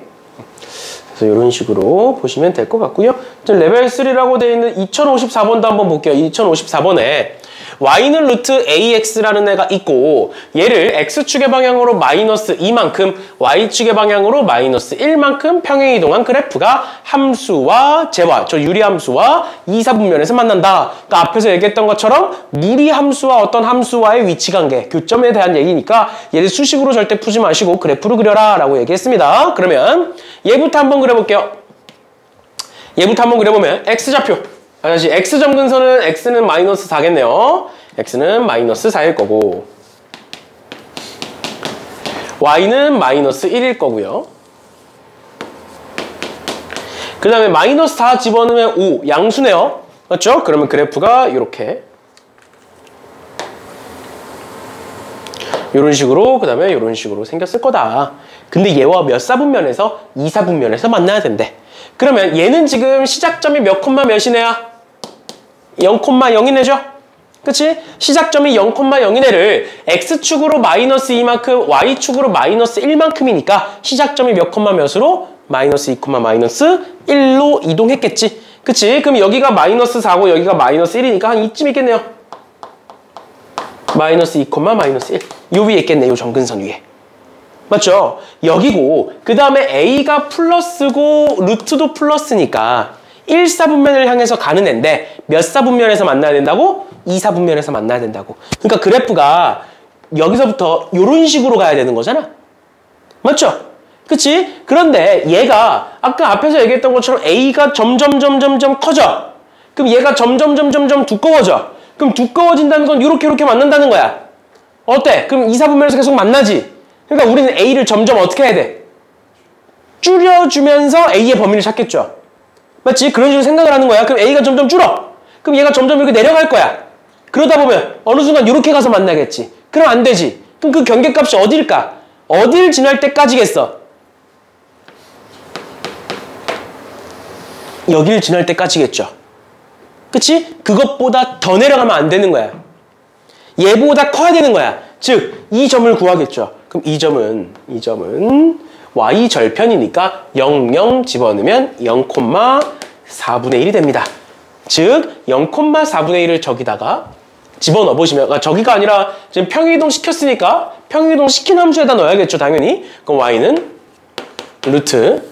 그래서 이런 식으로 보시면 될 것 같고요. 레벨 3라고 되어 있는 2054번도 한번 볼게요. 2054번에 Y는 루트 AX라는 애가 있고 얘를 X축의 방향으로 마이너스 2만큼 Y축의 방향으로 마이너스 1만큼 평행이동한 그래프가 함수와 재화, 저 유리함수와 이사분면에서 만난다. 그러니까 앞에서 얘기했던 것처럼 무리함수와 어떤 함수와의 위치관계, 교점에 대한 얘기니까 얘를 수식으로 절대 푸지 마시고 그래프로 그려라 라고 얘기했습니다. 그러면 얘부터 한번 그려볼게요. 얘부터 한번 그려보면 X좌표. 다시 X점 근선은 X는 마이너스 4겠네요. X는 마이너스 4일 거고 Y는 마이너스 1일 거고요. 그 다음에 마이너스 4 집어넣으면 5, 양수네요. 맞죠? 그러면 그래프가 이렇게 이런 식으로, 그 다음에 이런 식으로 생겼을 거다. 근데 얘와 몇 사분면에서? 2사분면에서 만나야 된대. 그러면 얘는 지금 시작점이 몇 콤마 몇이네야? 0,0인 애죠? 그치? 시작점이 0,0인 애를 X축으로 마이너스 2만큼, Y축으로 마이너스 1만큼이니까 시작점이 몇 콤마 몇으로? 마이너스 2, 마이너스 1로 이동했겠지? 그치? 그럼 여기가 마이너스 4고 여기가 마이너스 1이니까 한 이쯤 있겠네요. 마이너스 2, 마이너스 1. 요 위에 있겠네, 요 점근선 위에. 맞죠? 여기고, 그 다음에 A가 플러스고 루트도 플러스니까 1사분면을 향해서 가는 애인데 몇 사분면에서 만나야 된다고? 2사분면에서 만나야 된다고. 그러니까 그래프가 여기서부터 이런 식으로 가야 되는 거잖아. 맞죠? 그치? 그런데 얘가 아까 앞에서 얘기했던 것처럼 A가 점점 커져. 그럼 얘가 점점 두꺼워져. 그럼 두꺼워진다는 건 이렇게 만난다는 거야. 어때? 그럼 2사분면에서 계속 만나지. 그러니까 우리는 A를 점점 어떻게 해야 돼? 줄여주면서 A의 범위를 찾겠죠. 맞지? 그런 식으로 생각을 하는 거야. 그럼 A가 점점 줄어. 그럼 얘가 점점 이렇게 내려갈 거야. 그러다 보면 어느 순간 이렇게 가서 만나겠지. 그럼 안 되지. 그럼 그 경계값이 어딜까? 어딜 지날 때까지겠어? 여기를 지날 때까지겠죠. 그치? 그것보다 더 내려가면 안 되는 거야. 얘보다 커야 되는 거야. 즉, 이 점을 구하겠죠. 그럼 이 점은 Y절편이니까 0 집어넣으면 0,4분의 1이 됩니다. 즉 0,4분의 1을 저기다가 집어넣어 보시면, 저기가 아니라 지금 평행이동 시켰으니까 평행이동 시킨 함수에다 넣어야겠죠, 당연히. 그럼 y는 루트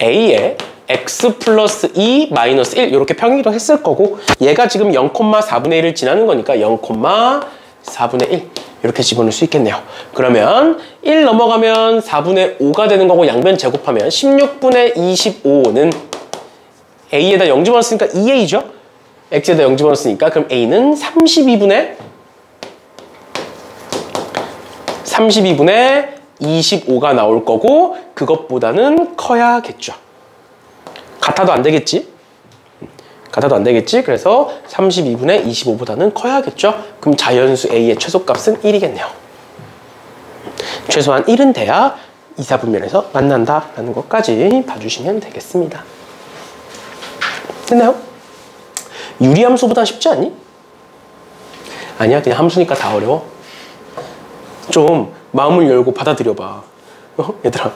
a에 x 플러스 2 마이너스 1 이렇게 평행이동 했을 거고, 얘가 지금 0,4분의 1을 지나는 거니까 0,4분의 1 이렇게 집어넣을 수 있겠네요. 그러면 1 넘어가면 4분의 5가 되는 거고, 양변 제곱하면 16분의 25는 a에다 0 집어넣었으니까 2a죠? x에다 0 집어넣었으니까 그럼 a는 32분의 25가 나올 거고, 그것보다는 커야겠죠. 같아도 안 되겠지? 같아도 안 되겠지? 그래서 32분의 25보다는 커야겠죠? 그럼 자연수 a의 최소값은 1이겠네요. 최소한 1은 돼야 이사분면에서 만난다라는 것까지 봐주시면 되겠습니다. 됐나요? 유리함수보다 쉽지 않니? 아니야, 그냥 함수니까 다 어려워. 좀 마음을 열고 받아들여봐. 얘들아,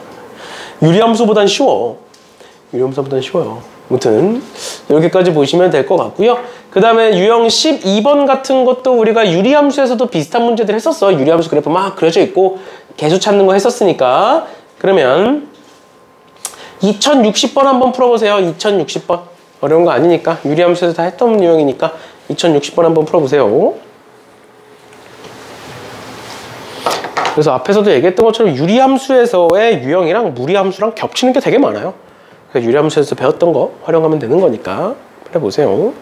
유리함수보단 쉬워. 유리함수보단 쉬워요. 아무튼 여기까지 보시면 될 것 같고요. 그 다음에 유형 12번 같은 것도 우리가 유리함수에서도 비슷한 문제들 했었어. 유리함수 그래프 막 그려져 있고 개수 찾는 거 했었으니까. 그러면 2060번 한번 풀어보세요. 2060번. 어려운 거 아니니까. 유리함수에서 다 했던 유형이니까 2060번 한번 풀어보세요. 그래서 앞에서도 얘기했던 것처럼 유리함수에서의 유형이랑 무리함수랑 겹치는 게 되게 많아요. 그래서 유리함수에서 배웠던 거 활용하면 되는 거니까 해보세요.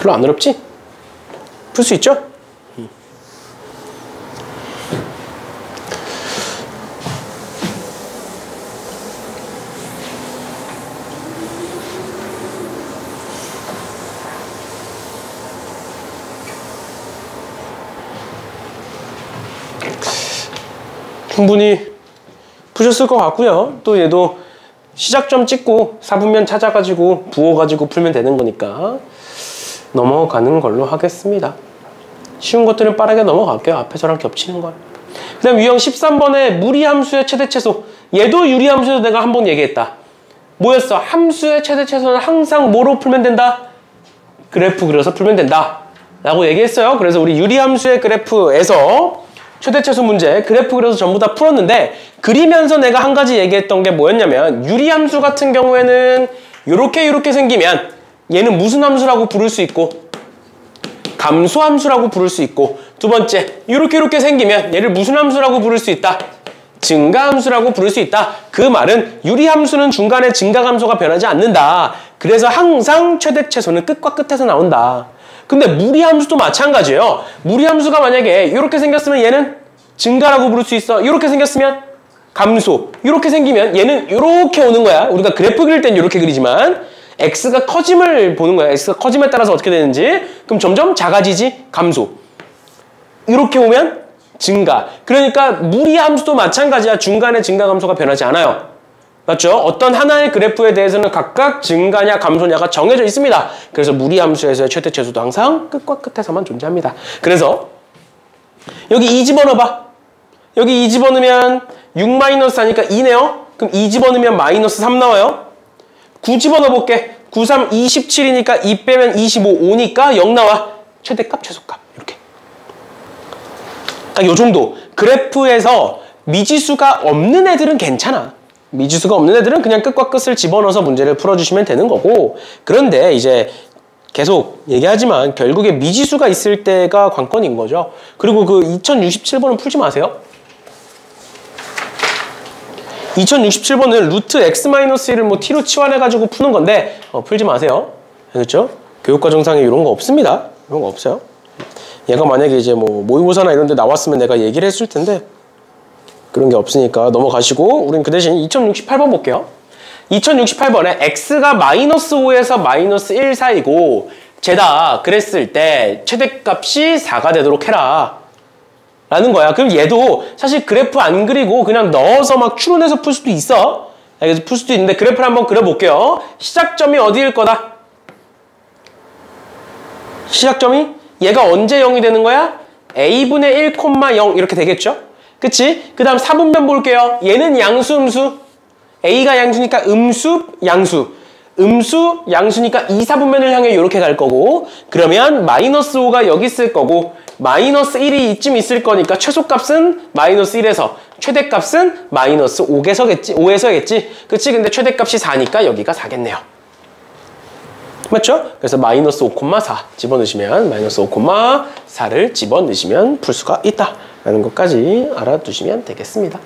별로 안 어렵지? 풀 수 있죠? 충분히 푸셨을 것 같고요. 또 얘도 시작점 찍고 사분면 찾아가지고 부어가지고 풀면 되는 거니까 넘어가는 걸로 하겠습니다. 쉬운 것들은 빠르게 넘어갈게요. 앞에 저랑 겹치는 걸. 그 다음 유형 13번에 무리함수의 최대최소. 얘도 유리함수에서 내가 한번 얘기했다. 뭐였어? 함수의 최대최소는 항상 뭐로 풀면 된다? 그래프 그려서 풀면 된다 라고 얘기했어요. 그래서 우리 유리함수의 그래프에서 최대최소 문제 그래프 그려서 전부 다 풀었는데, 그리면서 내가 한 가지 얘기했던 게 뭐였냐면, 유리함수 같은 경우에는 요렇게 생기면 얘는 무슨 함수라고 부를 수 있고, 감소함수라고 부를 수 있고, 두 번째 요렇게 생기면 얘를 무슨 함수라고 부를 수 있다? 증가함수라고 부를 수 있다. 그 말은 유리함수는 중간에 증가함수가 변하지 않는다. 그래서 항상 최대최소는 끝과 끝에서 나온다. 근데 무리함수도 마찬가지예요. 무리함수가 만약에 이렇게 생겼으면 얘는 증가라고 부를 수 있어. 이렇게 생겼으면 감소. 이렇게 생기면 얘는 이렇게 오는 거야. 우리가 그래프 그릴 땐 이렇게 그리지만 x가 커짐을 보는 거야. x가 커짐에 따라서 어떻게 되는지. 그럼 점점 작아지지? 감소. 이렇게 오면 증가. 그러니까 무리 함수도 마찬가지야. 중간에 증가 감소가 변하지 않아요. 맞죠? 어떤 하나의 그래프에 대해서는 각각 증가냐 감소냐가 정해져 있습니다. 그래서 무리 함수에서의 최대 최소도 항상 끝과 끝에서만 존재합니다. 그래서 여기 2 집어넣어봐. 여기 2 집어넣으면 6-4니까 2네요. 그럼 2 집어넣으면 -3 나와요. 9 집어넣어볼게. 9, 3, 27이니까 2 빼면 25, 5니까 0 나와. 최대값, 최소값. 이렇게. 딱 요 정도. 그래프에서 미지수가 없는 애들은 괜찮아. 미지수가 없는 애들은 그냥 끝과 끝을 집어넣어서 문제를 풀어주시면 되는 거고, 그런데 이제 계속 얘기하지만 결국에 미지수가 있을 때가 관건인 거죠. 그리고 그 2067번은 풀지 마세요. 2067번은 루트 x-1을 뭐 t로 치환해가지고 푸는 건데 풀지 마세요. 그렇죠? 교육과정상에 이런 거 없습니다. 이런 거 없어요. 얘가 만약에 이제 뭐 모의고사나 이런 데 나왔으면 내가 얘기를 했을 텐데 그런 게 없으니까 넘어가시고, 우린 그 대신 2068번 볼게요. 2068번에 x가 -5에서 -1 사이고 죄다 그랬을 때 최대값이 4가 되도록 해라 라는 거야. 그럼 얘도 사실 그래프 안 그리고 그냥 넣어서 막 추론해서 풀 수도 있어. 그래서 풀 수도 있는데 그래프를 한번 그려볼게요. 시작점이 어디일 거다? 시작점이 얘가 언제 0이 되는 거야? a분의 1, 0 이렇게 되겠죠? 그치? 그 다음 4분면 볼게요. 얘는 양수, 음수. a가 양수니까 음수, 양수. 음수, 양수니까 2, 4분면을 향해 이렇게 갈 거고, 그러면 -5가 여기 있을 거고 -1이 이쯤 있을 거니까 최소값은 -1에서 최대값은 -5에서겠지. 그치? 근데 최대값이 4니까 여기가 4겠네요. 맞죠? 그래서 -5,4 집어넣으시면 -5,4를 집어넣으시면 풀 수가 있다 라는 것까지 알아두시면 되겠습니다.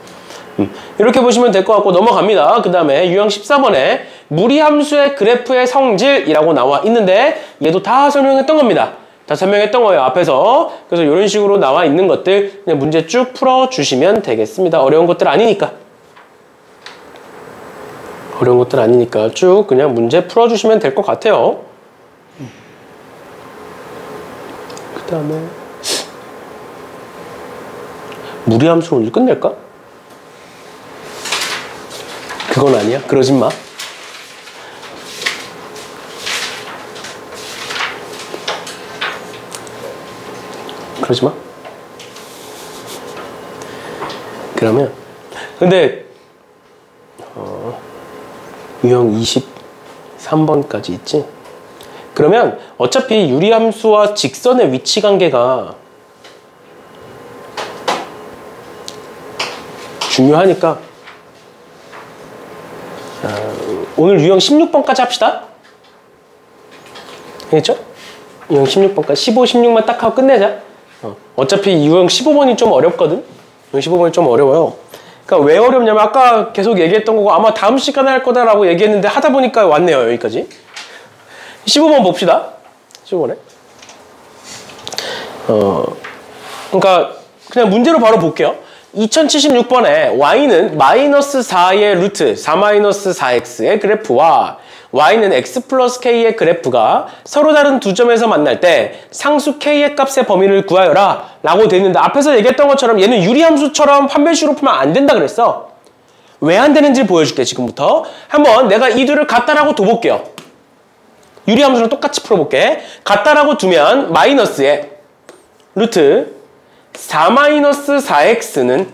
이렇게 보시면 될 것 같고 넘어갑니다. 그 다음에 유형 14번에 무리함수의 그래프의 성질이라고 나와 있는데 얘도 다 설명했던 겁니다. 다 설명했던 거예요, 앞에서. 그래서 이런 식으로 나와 있는 것들 그냥 문제 쭉 풀어주시면 되겠습니다. 어려운 것들 아니니까. 어려운 것들 아니니까 쭉 그냥 문제 풀어주시면 될 것 같아요. 그 다음에 무리함수로 오늘 끝낼까? 그건 아니야. 그러진 마. 그러지 마. 그러면 근데 유형 23번까지 있지? 그러면 어차피 유리함수와 직선의 위치 관계가 중요하니까 오늘 유형 16번까지 합시다. 알겠죠? 유형 16번까지 15, 16만 딱 하고 끝내자. 어차피 유형 15번이 좀 어렵거든? 유형 15번이 좀 어려워요. 그러니까 왜 어렵냐면 아까 계속 얘기했던 거고 아마 다음 시간에 할 거다라고 얘기했는데 하다 보니까 왔네요. 여기까지. 15번 봅시다. 15번에. 그러니까 그냥 문제로 바로 볼게요. 2076번에 y는 -4의 루트 4-4x의 그래프와 y는 x 플러스 k의 그래프가 서로 다른 두 점에서 만날 때 상수 k의 값의 범위를 구하여라 라고 돼 있는데, 앞에서 얘기했던 것처럼 얘는 유리함수처럼 판별식으로 풀면 안 된다 그랬어. 왜 안 되는지 보여줄게. 지금부터 한번 내가 이 둘을 같다라고 둬볼게요. 유리함수랑 똑같이 풀어볼게. 같다라고 두면 마이너스에 루트 4-4x는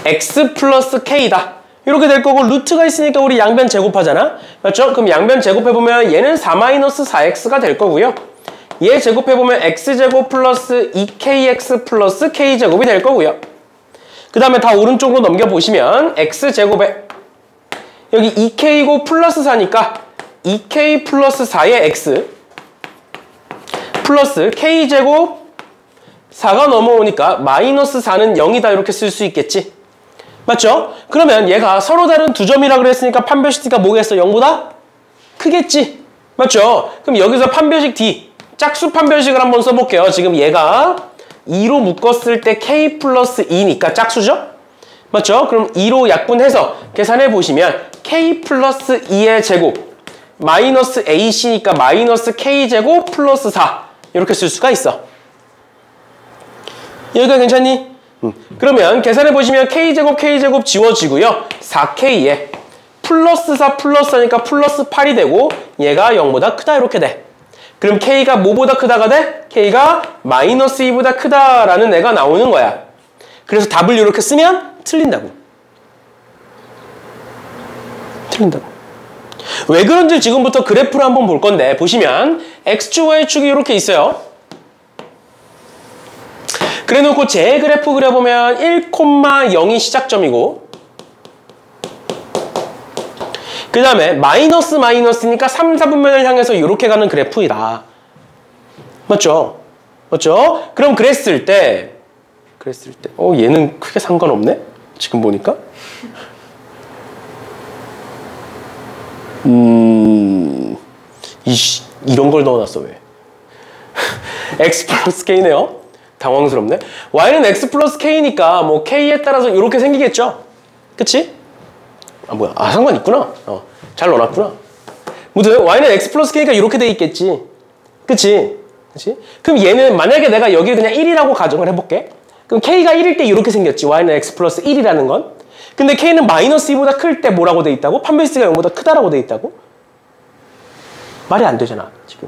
x 플러스 k다. 이렇게 될 거고 루트가 있으니까 우리 양변 제곱하잖아. 맞죠? 그럼 양변 제곱해보면 얘는 4-4x가 될 거고요. 얘 제곱해보면 x제곱 플러스 2kx 플러스 k제곱이 될 거고요. 그 다음에 다 오른쪽으로 넘겨보시면 x제곱에 여기 2k고 플러스 4니까 2k 플러스 4의 x 플러스 k제곱 4가 넘어오니까 마이너스 4는 0이다 이렇게 쓸 수 있겠지. 맞죠? 그러면 얘가 서로 다른 두 점이라 그랬으니까 판별식 D가 뭐겠어? 0보다 크겠지. 맞죠? 그럼 여기서 판별식 D 짝수 판별식을 한번 써볼게요. 지금 얘가 2로 묶었을 때 K 플러스 2니까 짝수죠? 맞죠? 그럼 2로 약분해서 계산해 보시면 k 플러스 2의 제곱 마이너스 ac니까 마이너스 k제곱 플러스 4 이렇게 쓸 수가 있어. 여기가 괜찮니? 그러면 계산해 보시면 k제곱 지워지고요. 4k에 플러스 4 플러스 하니까 플러스 8이 되고 얘가 0보다 크다 이렇게 돼. 그럼 k가 뭐보다 크다가 돼? k가 마이너스 2보다 크다라는 애가 나오는 거야. 그래서 답을 이렇게 쓰면 틀린다고. 틀린다고. 왜 그런지 지금부터 그래프를 한번 볼 건데 보시면 x축, y축이 이렇게 있어요. 그래 놓고 제 그래프 그려보면 1,0이 시작점이고 그 다음에 마이너스니까 3, 4분면을 향해서 이렇게 가는 그래프이다. 맞죠? 맞죠? 그럼 그랬을 때 얘는 크게 상관없네? 지금 보니까 이런 걸 넣어놨어 왜? x 플러스 k네요. 당황스럽네. y는 x 플러스 k니까 뭐 k에 따라서 이렇게 생기겠죠? 그치? 아 뭐야? 아 상관 있구나. 잘 넣어놨구나. 무튼 y는 x 플러스 k가 이렇게 돼 있겠지. 그치? 그치? 그럼 얘는 만약에 내가 여기를 그냥 1이라고 가정을 해볼게. 그럼 k가 1일 때 이렇게 생겼지. y는 x 플러스 1이라는 건. 근데 k는 마이너스 2보다 클 때 뭐라고 돼 있다고? 판별식가 0보다 크다라고 돼 있다고? 말이 안 되잖아 지금.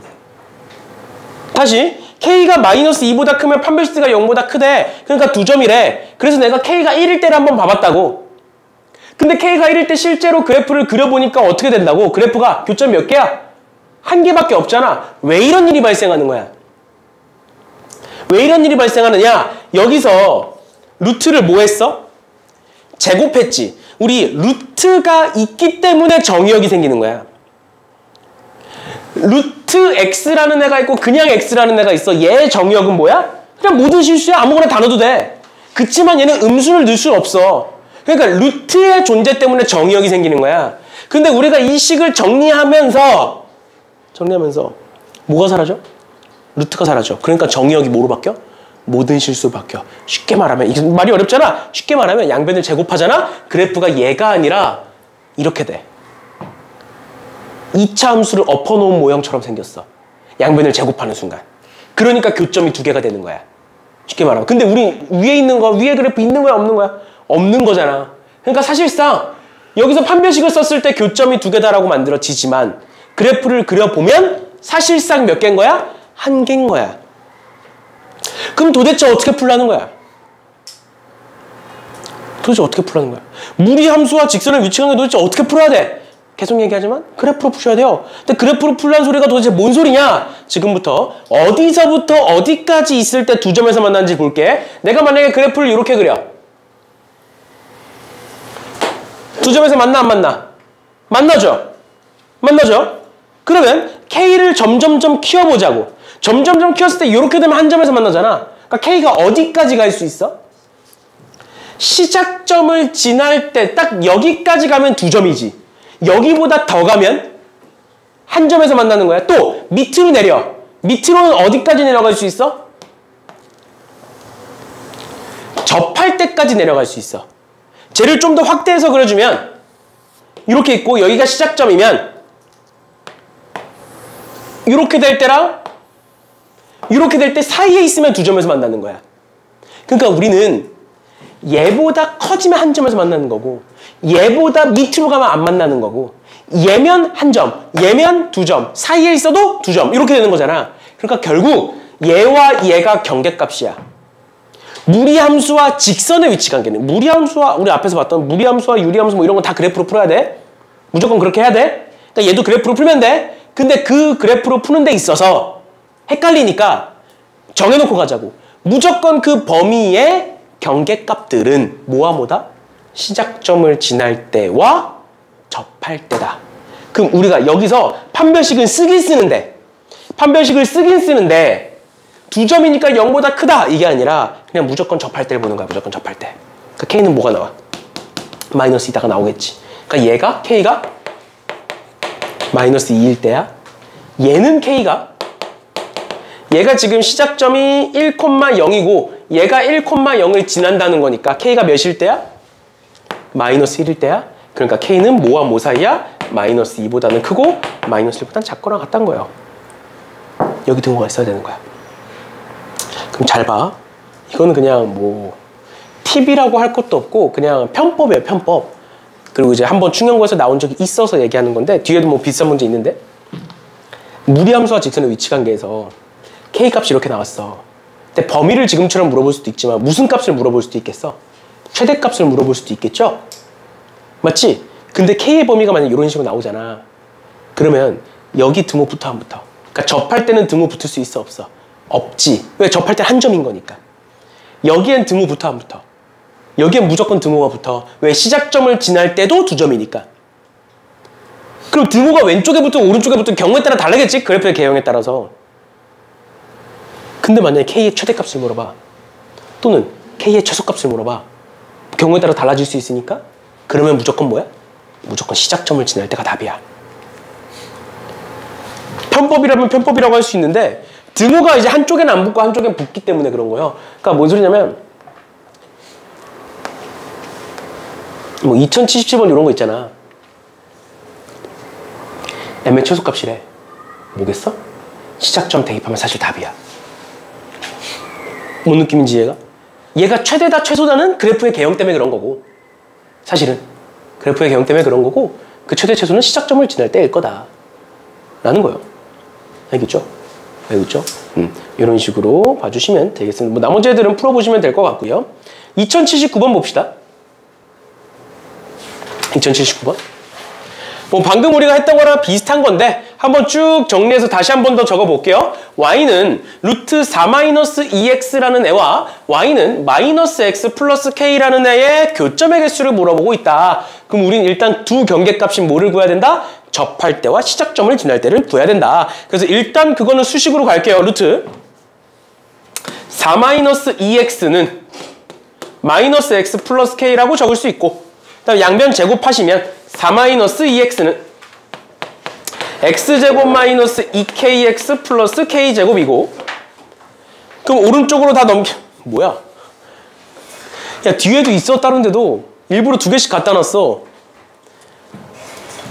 다시 k가 마이너스 2보다 크면 판별식가 0보다 크대. 그러니까 2점이래. 그래서 내가 k가 1일 때를 한번 봐봤다고. 근데 k가 1일 때 실제로 그래프를 그려보니까 어떻게 된다고? 그래프가 교점 몇 개야? 한 개밖에 없잖아. 왜 이런 일이 발생하는 거야? 왜 이런 일이 발생하느냐? 여기서 루트를 뭐 했어? 제곱했지. 우리 루트가 있기 때문에 정의역이 생기는 거야. 루트 x라는 애가 있고 그냥 x라는 애가 있어. 얘 정의역은 뭐야? 그냥 모든 실수야. 아무거나 다 넣어도 돼. 그치만 얘는 음수를 넣을 수는 없어. 그러니까 루트의 존재 때문에 정의역이 생기는 거야. 근데 우리가 이 식을 정리하면서 뭐가 사라져? 루트가 사라져. 그러니까 정의역이 뭐로 바뀌어? 모든 실수로 바뀌어. 쉽게 말하면 이게 말이 어렵잖아. 쉽게 말하면 양변을 제곱하잖아. 그래프가 얘가 아니라 이렇게 돼. 2차 함수를 엎어놓은 모형처럼 생겼어. 양변을 제곱하는 순간. 그러니까 교점이 2개가 되는 거야. 쉽게 말하면. 근데 우리 위에 있는 거, 위에 그래프 있는 거야 없는 거야? 없는 거잖아. 그러니까 사실상 여기서 판별식을 썼을 때 교점이 2개다라고 만들어지지만 그래프를 그려보면 사실상 몇 개인 거야? 1개인 거야. 그럼 도대체 어떻게 풀라는 거야? 도대체 어떻게 풀라는 거야? 무리함수와 직선의 위치관계 도대체 어떻게 풀어야 돼? 계속 얘기하지만 그래프로 푸셔야 돼요. 근데 그래프로 풀라는 소리가 도대체 뭔 소리냐? 지금부터 어디서부터 어디까지 있을 때 2점에서 만나는지 볼게. 내가 만약에 그래프를 이렇게 그려. 2점에서 만나 안 만나? 만나죠? 만나죠? 그러면 K를 점점점 키워보자고. 점점점 키웠을 때 이렇게 되면 한 점에서 만나잖아. 그러니까 K가 어디까지 갈 수 있어? 시작점을 지날 때 딱 여기까지 가면 2점이지. 여기보다 더 가면 한 점에서 만나는 거야. 또 밑으로 내려. 밑으로는 어디까지 내려갈 수 있어? 접할 때까지 내려갈 수 있어. 쟤를 좀 더 확대해서 그려주면 이렇게 있고 여기가 시작점이면 이렇게 될 때랑 이렇게 될 때 사이에 있으면 2점에서 만나는 거야. 그러니까 우리는 얘보다 커지면 한 점에서 만나는 거고 얘보다 밑으로 가면 안 만나는 거고 얘면 한 점, 얘면 2점, 사이에 있어도 2점 이렇게 되는 거잖아. 그러니까 결국 얘와 얘가 경계값이야. 무리함수와 직선의 위치관계는 무리함수와 우리 앞에서 봤던 무리함수와 유리함수 뭐 이런 거 다 그래프로 풀어야 돼. 무조건 그렇게 해야 돼. 그러니까 얘도 그래프로 풀면 돼. 근데 그 그래프로 푸는 데 있어서 헷갈리니까 정해놓고 가자고. 무조건 그 범위의 경계값들은 뭐와 뭐다? 시작점을 지날 때와 접할 때다. 그럼 우리가 여기서 판별식을 쓰긴 쓰는데 2점이니까 0보다 크다 이게 아니라 그냥 무조건 접할 때를 보는 거야. 무조건 접할 때. 그러니까 K는 뭐가 나와? 마이너스 2다가 나오겠지. 그러니까 K가 마이너스 2일 때야. 얘는 얘가 지금 시작점이 1,0이고 얘가 1,0을 지난다는 거니까 K가 몇일 때야? 마이너스 1일 때야. 그러니까 K는 뭐와 뭐 사이야? 마이너스 2보다는 크고 마이너스 1보다는 작거나 같다는 거예요. 여기 등호가 있어야 되는 거야. 그럼 잘 봐. 이거는 그냥 뭐 팁이라고 할 것도 없고 그냥 편법이에요, 편법. 그리고 이제 한번 충영고에서 나온 적이 있어서 얘기하는 건데 뒤에도 뭐 비슷한 문제 있는데 무리함수와 직선의 위치관계에서 K값이 이렇게 나왔어. 근데 범위를 지금처럼 물어볼 수도 있지만 무슨 값을 물어볼 수도 있겠어? 최대값을 물어볼 수도 있겠죠? 맞지? 근데 K의 범위가 만약 이런 식으로 나오잖아. 그러면 여기 등호부터 안 붙어. 그러니까 접할 때는 등호 붙을 수 있어, 없어? 없지. 왜? 접할 때 한 점인 거니까. 여기엔 등호 붙어 안 붙어? 여기엔 무조건 등호가 붙어. 왜? 시작점을 지날 때도 2점이니까. 그럼 등호가 왼쪽에 붙든 오른쪽에 붙든 경우에 따라 다르겠지? 그래프의 개형에 따라서. 근데 만약에 K의 최대값을 물어봐. 또는 K의 최소값을 물어봐. 경우에 따라 달라질 수 있으니까. 그러면 무조건 뭐야? 무조건 시작점을 지날 때가 답이야. 편법이라면 편법이라고 할 수 있는데 등호가 이제 한쪽에는 안 붙고 한쪽에는 붙기 때문에 그런 거예요. 그러니까 뭔 소리냐면 뭐 2077번 이런 거 있잖아. M의 최소값이래. 뭐겠어? 시작점 대입하면 사실 답이야. 뭔 느낌인지 이해가? 얘가 최대다 최소다는 그래프의 개형 때문에 그런 거고 사실은 그래프의 개형 때문에 그런 거고 그 최대 최소는 시작점을 지날 때일 거다 라는 거예요. 알겠죠? 알겠죠? 이런 식으로 봐주시면 되겠습니다. 뭐 나머지 애들은 풀어보시면 될 것 같고요. 2079번 봅시다. 2079번. 뭐 방금 우리가 했던 거랑 비슷한 건데 한번 쭉 정리해서 다시 한 번 더 적어볼게요. y는 루트 4-2x라는 애와 y는 마이너스 x 플러스 k라는 애의 교점의 개수를 물어보고 있다. 그럼 우린 일단 두 경계값인 뭐를 구해야 된다? 접할 때와 시작점을 지날 때를 구해야 된다. 그래서 일단 그거는 수식으로 갈게요. 루트 4-2x는 마이너스 x 플러스 k라고 적을 수 있고 그다음 양변 제곱하시면 4-2x는 x제곱 마이너스 2kx 플러스 k제곱이고 그럼 오른쪽으로 다 넘겨 뭐야? 야 뒤에도 있어 다른데도 일부러 두 개씩 갖다 놨어.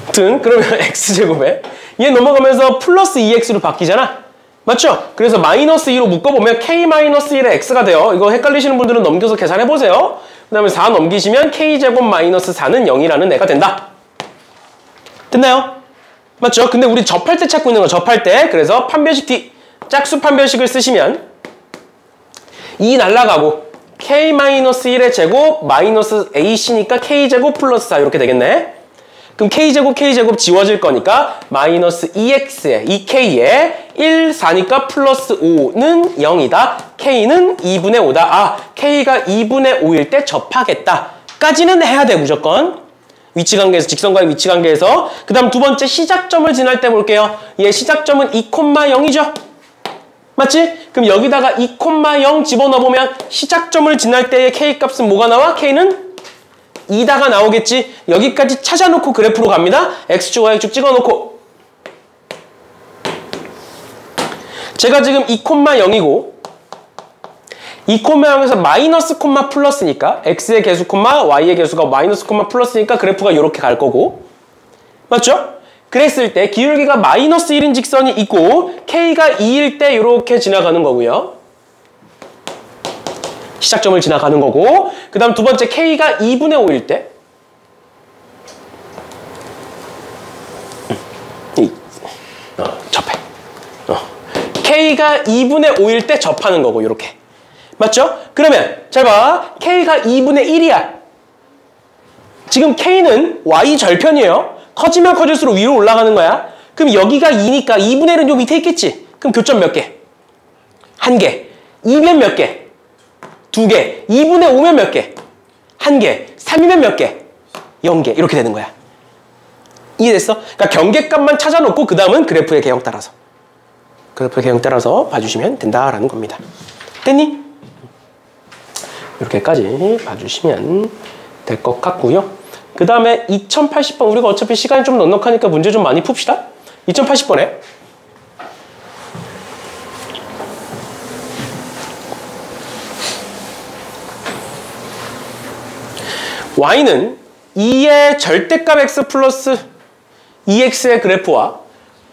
아무튼 그러면 x제곱에 얘 넘어가면서 플러스 2x로 바뀌잖아. 맞죠? 그래서 마이너스 2로 묶어보면 k-1의 x가 돼요. 이거 헷갈리시는 분들은 넘겨서 계산해보세요. 그 다음에 4 넘기시면 k제곱 마이너스 4는 0이라는 애가 된다. 됐나요? 맞죠? 근데 우리 접할 때 찾고 있는 거 접할 때. 그래서 판별식 D, 짝수 판별식을 쓰시면 2 날라가고 k-1의 제곱 마이너스 ac니까 k제곱 플러스 4 이렇게 되겠네. 그럼 k제곱 지워질 거니까 마이너스 2x에 2k에 1, 4니까 플러스 5는 0이다. k는 2분의 5다. 아, k가 2분의 5일 때 접하겠다. 까지는 해야 돼 무조건. 위치관계에서 직선과의 위치관계에서. 그 다음 두 번째 시작점을 지날 때 볼게요. 얘 시작점은 2,0이죠? 맞지? 그럼 여기다가 2,0 집어넣어보면 시작점을 지날 때의 k값은 뭐가 나와? k는 2다가 나오겠지. 여기까지 찾아놓고 그래프로 갑니다. x축, y축 찍어놓고 제가 지금 2,0이고 2,0에서 마이너스 콤마 플러스니까 x의 개수 콤마 y의 개수가 마이너스 콤마 플러스니까 그래프가 이렇게 갈 거고 맞죠? 그랬을 때 기울기가 마이너스 1인 직선이 있고 k가 2일 때 이렇게 지나가는 거고요. 시작점을 지나가는 거고 그 다음 두 번째 k가 2분의 5일 때 접해. k가 2분의 5일 때 접하는 거고 이렇게. 맞죠? 그러면 잘 봐. k가 2분의 1이야. 지금 k는 y 절편이에요. 커지면 커질수록 위로 올라가는 거야. 그럼 여기가 2니까 2분의 1은 요 밑에 있겠지? 그럼 교점 몇 개? 1개. 2면 몇 개? 2개. 2분의 5면 몇 개? 1개. 3이면 몇 개? 0개. 이렇게 되는 거야. 이해됐어? 그러니까 경계값만 찾아놓고 그 다음은 그래프의 개형 따라서. 그래프의 개형 따라서 봐주시면 된다라는 겁니다. 됐니? 이렇게까지 봐주시면 될 것 같고요. 그 다음에 2080번 우리가 어차피 시간이 좀 넉넉하니까 문제 좀 많이 풉시다. 2080번에 y는 2의 절대값 x 플러스 2x의 그래프와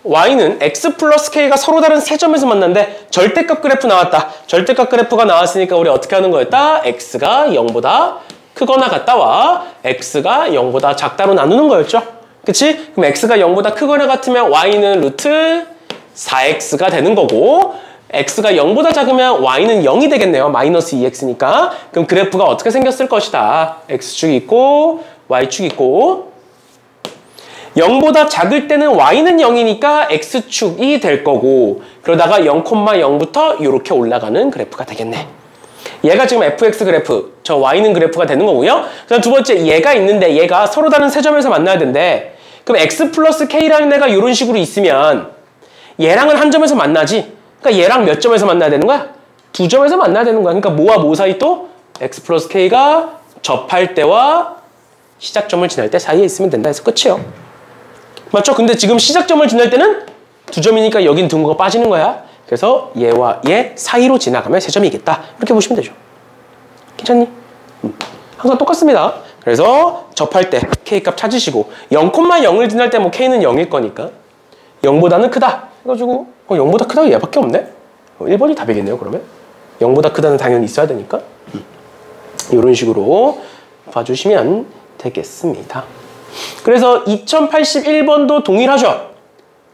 y는 x 플러스 k가 서로 다른 세 점에서 만났는데 절대값 그래프 나왔다. 절대값 그래프가 나왔으니까 우리 어떻게 하는 거였다? x가 0보다 크거나 같다와 x가 0보다 작다로 나누는 거였죠. 그치? 그럼 x가 0보다 크거나 같으면 y는 루트 4x가 되는 거고 x가 0보다 작으면 y는 0이 되겠네요. 마이너스 2x니까. 그럼 그래프가 어떻게 생겼을 것이다. x축이 있고 y축이 있고 0보다 작을 때는 y는 0이니까 x축이 될 거고 그러다가 0,0부터 이렇게 올라가는 그래프가 되겠네. 얘가 지금 fx 그래프, 저 y는 그래프가 되는 거고요. 그다음 두 번째 얘가 있는데 얘가 서로 다른 세 점에서 만나야 된대. 그럼 x 플러스 k라는 애가 이런 식으로 있으면 얘랑은 한 점에서 만나지. 그러니까 얘랑 몇 점에서 만나야 되는 거야? 두 점에서 만나야 되는 거야. 그러니까 뭐와 뭐 사이 또? x 플러스 k가 접할 때와 시작점을 지날 때 사이에 있으면 된다 해서 끝이에요. 맞죠? 근데 지금 시작점을 지날 때는 두 점이니까 여긴 둥거가 빠지는 거야. 그래서 얘와 얘 사이로 지나가면 세 점이겠다. 이렇게 보시면 되죠. 괜찮니? 항상 똑같습니다. 그래서 접할 때 k값 찾으시고 0,0을 지날 때 뭐 k는 0일 거니까 0보다는 크다. 해가지고 0보다 크다가 얘밖에 없네? 1번이 답이겠네요, 그러면. 0보다 크다는 당연히 있어야 되니까. 이런 식으로 봐주시면 되겠습니다. 그래서 2081번도 동일하죠?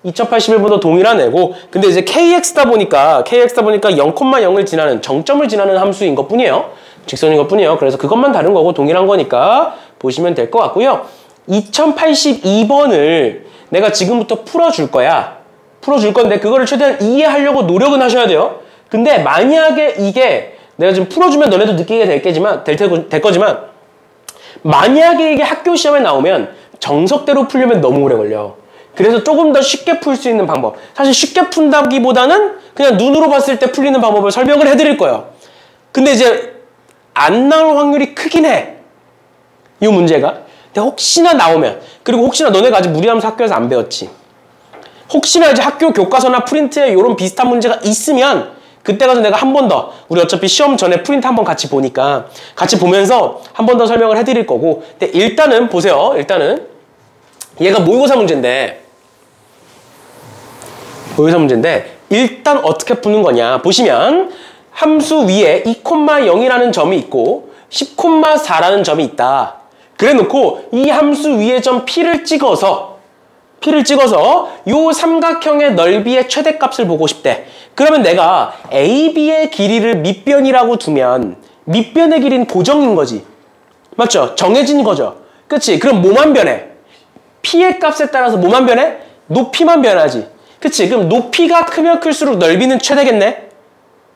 2081번도 동일한 애고 근데 이제 kx다 보니까 0,0을 지나는 정점을 지나는 함수인 것 뿐이에요. 직선인 것 뿐이에요. 그래서 그것만 다른 거고 동일한 거니까 보시면 될 것 같고요. 2082번을 내가 지금부터 풀어줄 거야. 풀어줄 건데 그거를 최대한 이해하려고 노력은 하셔야 돼요. 근데 만약에 이게 내가 지금 풀어주면 너네도 느끼게 될 거지만 만약에 이게 학교 시험에 나오면 정석대로 풀려면 너무 오래 걸려. 그래서 조금 더 쉽게 풀 수 있는 방법. 사실 쉽게 푼다기보다는 그냥 눈으로 봤을 때 풀리는 방법을 설명을 해드릴 거예요. 근데 이제 안 나올 확률이 크긴 해. 이 문제가. 근데 혹시나 나오면 그리고 혹시나 너네가 아직 무리하면서 학교에서 안 배웠지. 혹시나 이제 학교 교과서나 프린트에 이런 비슷한 문제가 있으면 그때 가서 내가 한 번 더 우리 어차피 시험 전에 프린트 한번 같이 보니까 같이 보면서 한 번 더 설명을 해드릴 거고 근데 일단은 보세요. 일단은 얘가 모의고사 문제인데 일단 어떻게 푸는 거냐 보시면 함수 위에 2,0이라는 점이 있고 10,4라는 점이 있다. 그래 놓고 이 함수 위에 점 P를 찍어서 요 삼각형의 넓이의 최대값을 보고 싶대. 그러면 내가 AB의 길이를 밑변이라고 두면 밑변의 길이는 고정인 거지. 맞죠? 정해진 거죠. 그치? 그럼 뭐만 변해? P의 값에 따라서 뭐만 변해? 높이만 변하지. 그치? 그럼 높이가 크면 클수록 넓이는 최대겠네?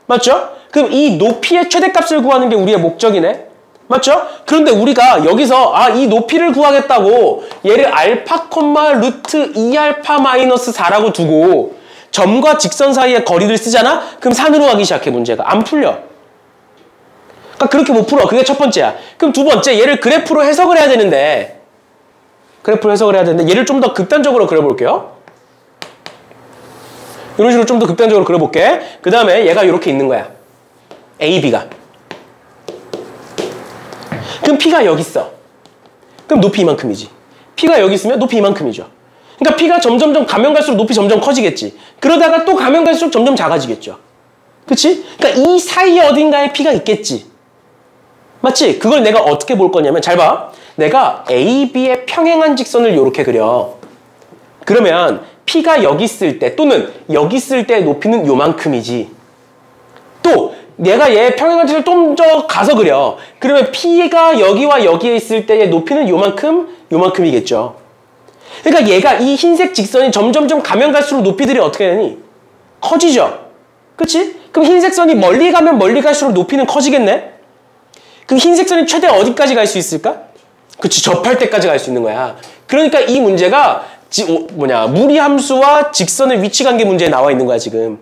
맞죠? 그럼 이 높이의 최대값을 구하는 게 우리의 목적이네? 맞죠? 그런데 우리가 여기서 이 높이를 구하겠다고 얘를 알파, 루트 2알파 마이너스 4라고 두고 점과 직선 사이의 거리를 쓰잖아? 그럼 산으로 가기 시작해 문제가. 안 풀려. 그러니까 그렇게 못 풀어. 그게 첫 번째야. 그럼 두 번째 얘를 그래프로 해석을 해야 되는데 얘를 좀 더 극단적으로 그려볼게요. 이런 식으로 좀 더 극단적으로 그려볼게. 그 다음에 얘가 이렇게 있는 거야. A, B가. 그럼 P가 여기 있어. 그럼 높이 이만큼이지. P가 여기 있으면 높이 이만큼이죠. 그러니까 P가 점점 가면 갈수록 높이 점점 커지겠지. 그러다가 또 가면 갈수록 점점 작아지겠죠. 그치? 그러니까 이 사이에 어딘가에 P가 있겠지. 맞지? 그걸 내가 어떻게 볼 거냐면 잘 봐. 내가 AB의 평행한 직선을 이렇게 그려. 그러면 P가 여기 있을 때 또는 여기 있을 때 높이는 요만큼이지. 또 얘가 얘 평행한 직선을 좀 더 가서 그려. 그러면 P가 여기와 여기에 있을 때의 높이는 요만큼이겠죠. 그러니까 얘가 이 흰색 직선이 점점 가면 갈수록 높이들이 어떻게 되니? 커지죠. 그치? 그럼 흰색 선이 멀리 가면 멀리 갈수록 높이는 커지겠네? 그럼 흰색 선이 최대 어디까지 갈 수 있을까? 그치, 접할 때까지 갈 수 있는 거야. 그러니까 이 문제가 무리함수와 직선의 위치관계 문제에 나와 있는 거야, 지금.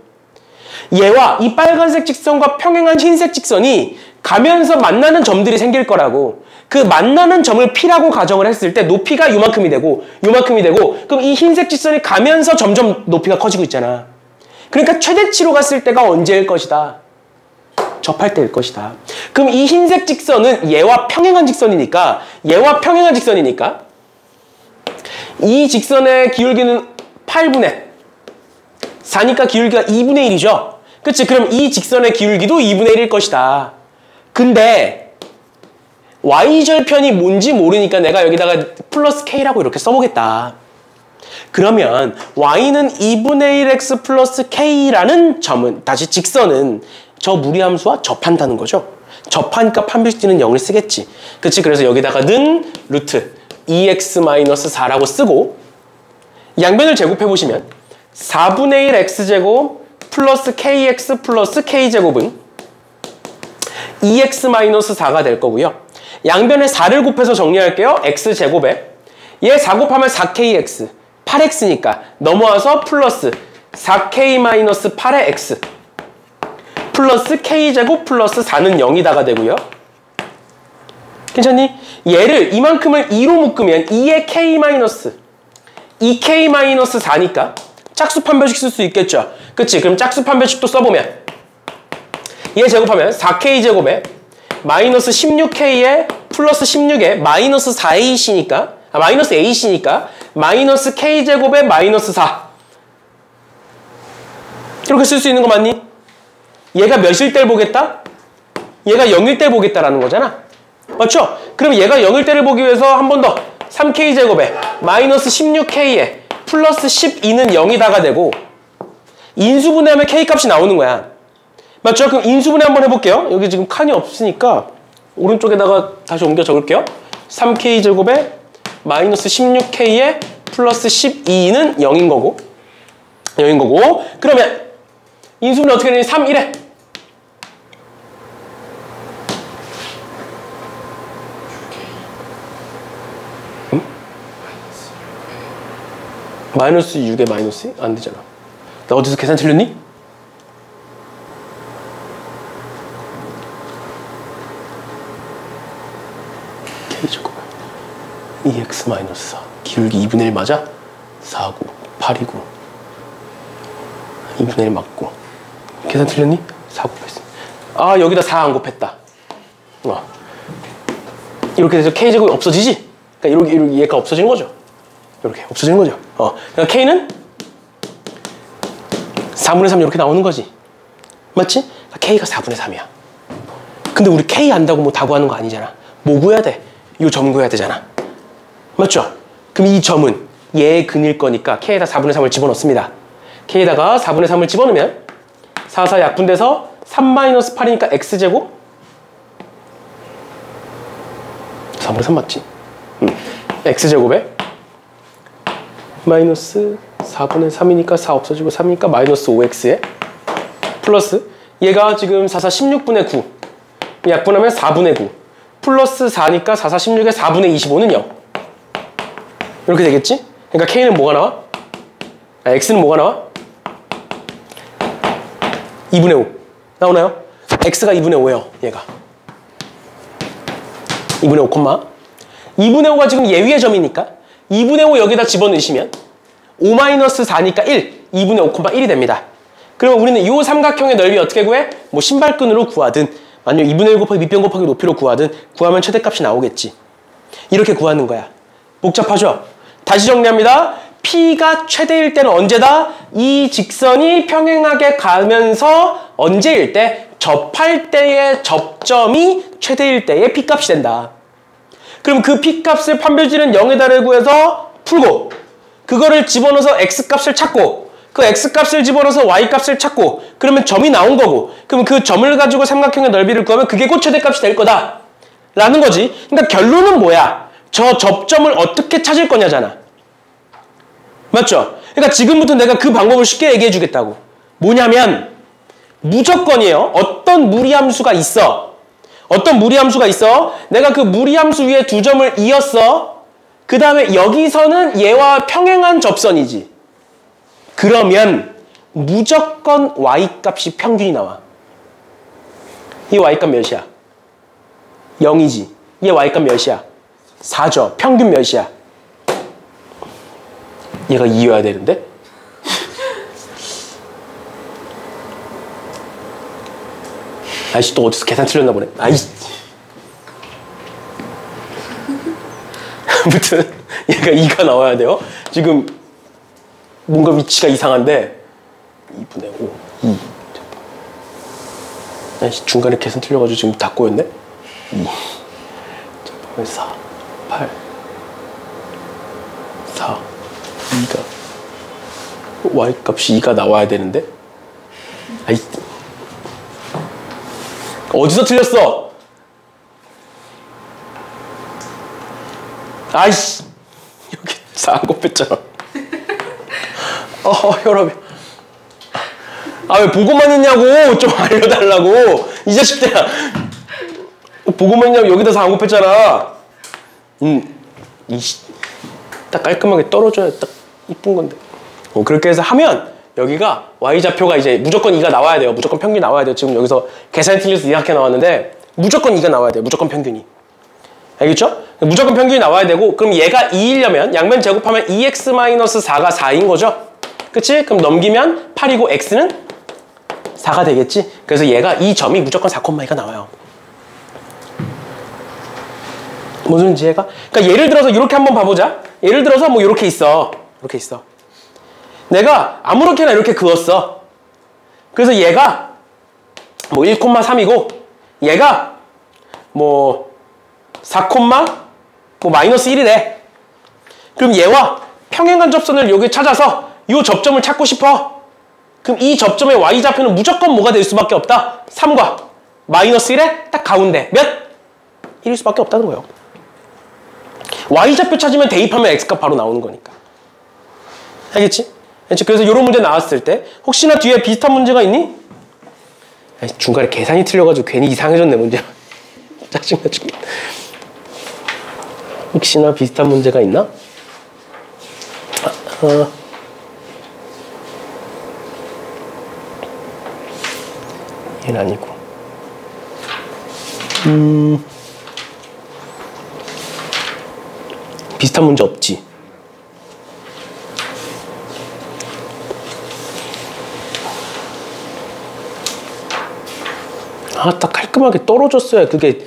얘와 이 빨간색 직선과 평행한 흰색 직선이 가면서 만나는 점들이 생길 거라고. 그 만나는 점을 P라고 가정을 했을 때 높이가 요만큼이 되고 그럼 이 흰색 직선이 가면서 점점 높이가 커지고 있잖아. 그러니까 최대치로 갔을 때가 언제일 것이다. 접할 때일 것이다. 그럼 이 흰색 직선은 얘와 평행한 직선이니까 이 직선의 기울기는 8분의 4니까 기울기가 2분의 1이죠. 그치? 그럼 이 직선의 기울기도 2분의 1일 것이다. 근데 y절편이 뭔지 모르니까 내가 여기다가 플러스 k라고 이렇게 써보겠다. 그러면 y는 2분의 1x 플러스 k라는 점은, 다시 직선은 저 무리함수와 접한다는 거죠. 접하니까 판별식지는 0을 쓰겠지. 그치? 그래서 여기다가는 루트 2x-4라고 쓰고 양변을 제곱해보시면 4분의 1 x제곱 플러스 kx 플러스 k제곱은 2x-4가 될 거고요. 양변에 4를 곱해서 정리할게요. x제곱에 얘 4 곱하면 4kx 8x니까 넘어와서 플러스 4k-8의 x 플러스 k제곱 플러스 4는 0이다가 되고요. 괜찮니? 얘를 이만큼을 2로 묶으면 2의 k-, 2k-4니까 짝수 판별식 쓸 수 있겠죠. 그치? 그럼 짝수 판별식도 써보면 얘 제곱하면 4k제곱에 마이너스 16k에 플러스 16에 마이너스 4ac니까 마이너스 ac니까 마이너스 k제곱에 마이너스 4 이렇게 쓸 수 있는 거 맞니? 얘가 몇일 때를 보겠다? 얘가 0일 때를 보겠다라는 거잖아. 맞죠? 그럼 얘가 0일 때를 보기 위해서 한 번 더 3k제곱에 마이너스 16k에 플러스 12는 0이다가 되고 인수분해하면 k값이 나오는 거야. 맞죠? 그럼 인수분해 한번 해볼게요. 여기 지금 칸이 없으니까 오른쪽에다가 다시 옮겨 적을게요. 3k제곱에 마이너스 16k에 플러스 12는 0인 거고 그러면 인수분해 어떻게 되니? 3, 1에 마이너스 6에 마이너스? 안 되잖아. 나 어디서 계산 틀렸니? K제곱 2x 마이너스 4 기울기 2분의 1 맞아? 4고 8이고 2분의 1 맞고 계산 틀렸니? 4 곱했어. 아 여기다 4 안 곱했다. 이렇게 돼서 K제곱이 없어지지? 그러니까 이렇게 얘가 없어지는 거죠. 이렇게 없어지는 거죠. 그러니까 K는 4분의 3 이렇게 나오는 거지. 맞지? 그러니까 K가 4분의 3이야. 근데 우리 K 안다고 뭐 다 구하는 거 아니잖아. 뭐 구해야 돼? 이 점 구해야 되잖아. 맞죠? 그럼 이 점은 얘의 근일 거니까 K에다 4분의 3을 집어넣습니다. K에다가 4분의 3을 집어넣으면 4, 4 약분돼서 3-8이니까 X제곱 4분의 3 맞지? X제곱에 마이너스 4분의 3이니까 4 없어지고 3이니까 마이너스 5x에 플러스 얘가 지금 4, 4, 16분의 9 약분하면 4분의 9 플러스 4니까 4, 4, 16에 4분의 25는 0 이렇게 되겠지? 그러니까 K는 뭐가 나와? X는 뭐가 나와? 2분의 5 나오나요? X가 2분의 5예요 얘가 2분의 5, 2분의 5가 지금 얘 위의 점이니까 2분의 5 여기다 집어넣으시면 5-4니까 1, 2분의 5, 1이 됩니다. 그러면 우리는 이 삼각형의 넓이 어떻게 구해? 뭐 신발끈으로 구하든 아니면 2분의 1 곱하기 밑변 곱하기 높이로 구하든 구하면 최대값이 나오겠지. 이렇게 구하는 거야. 복잡하죠? 다시 정리합니다. P가 최대일 때는 언제다? 이 직선이 평행하게 가면서 언제일 때? 접할 때의 접점이 최대일 때의 P값이 된다. 그럼 그 P값을 판별지는 0에다를 구해서 풀고 그거를 집어넣어서 X값을 찾고 그 X값을 집어넣어서 Y값을 찾고 그러면 점이 나온 거고 그럼 그 점을 가지고 삼각형의 넓이를 구하면 그게 곧 최대값이 될 거다 라는 거지. 그러니까 결론은 뭐야? 저 접점을 어떻게 찾을 거냐잖아. 맞죠? 그러니까 지금부터 내가 그 방법을 쉽게 얘기해 주겠다고. 뭐냐면 무조건이에요. 어떤 무리함수가 있어. 내가 그 무리함수 위에 두 점을 이었어. 그 다음에 여기서는 얘와 평행한 접선이지. 그러면 무조건 Y값이 평균이 나와. 이 Y값 몇이야? 0이지. 얘 Y값 몇이야? 4죠. 평균 몇이야? 얘가 2여야 되는데? 아이씨, 또 어디서 계산 틀렸나 보네. 아이씨. 아무튼 얘가 2가 나와야 돼요. 지금 뭔가 위치가 이상한데 2분의 5, 2. 아이씨, 중간에 계산 틀려가지고 지금 다 꼬였네. 2. 4, 8, 4, 2가 y값이 2가 나와야 되는데. 아이, 어디서 틀렸어? 아이씨, 여기 4 곱했잖아. 혈압이. 아, 왜 보고만 있냐고. 좀 알려달라고. 이 자식들아. 보고만 있냐고. 여기다 4 곱했잖아. 이씨, 딱 깔끔하게 떨어져야 딱 이쁜 건데. 그렇게 해서 하면 여기가 y좌표가 이제 무조건 2가 나와야 돼요. 무조건 평균이 나와야 돼요. 지금 여기서 계산이 틀려서 이렇게 나왔는데 무조건 2가 나와야 돼요. 무조건 평균이. 알겠죠? 무조건 평균이 나와야 되고, 그럼 얘가 2이려면 양면 제곱하면 2x-4가 4인 거죠? 그치? 그럼 넘기면 8이고 x는 4가 되겠지? 그래서 얘가 이 점이 무조건 4,2가 나와요. 무슨 소리인지 얘가? 그러니까 예를 들어서 이렇게 한번 봐보자. 예를 들어서 뭐 이렇게 있어. 이렇게 있어. 내가 아무렇게나 이렇게 그었어. 그래서 얘가 뭐 1,3이고 얘가 뭐 4, 뭐 마이너스 1이래. 그럼 얘와 평행한 접선을 여기 찾아서 이 접점을 찾고 싶어. 그럼 이 접점의 y좌표는 무조건 뭐가 될 수밖에 없다? 3과 마이너스 1의 딱 가운데 몇? 1일 수밖에 없다는 거예요. y좌표 찾으면 대입하면 x값 바로 나오는 거니까. 알겠지? 그래서 이런 문제 나왔을 때 혹시나 뒤에 비슷한 문제가 있니? 아니, 중간에 계산이 틀려가지고 괜히 이상해졌네 문제가. 짜증나 죽겠다. 혹시나 비슷한 문제가 있나? 얘는 아니고. 비슷한 문제 없지? 딱 깔끔하게 떨어졌어야 그게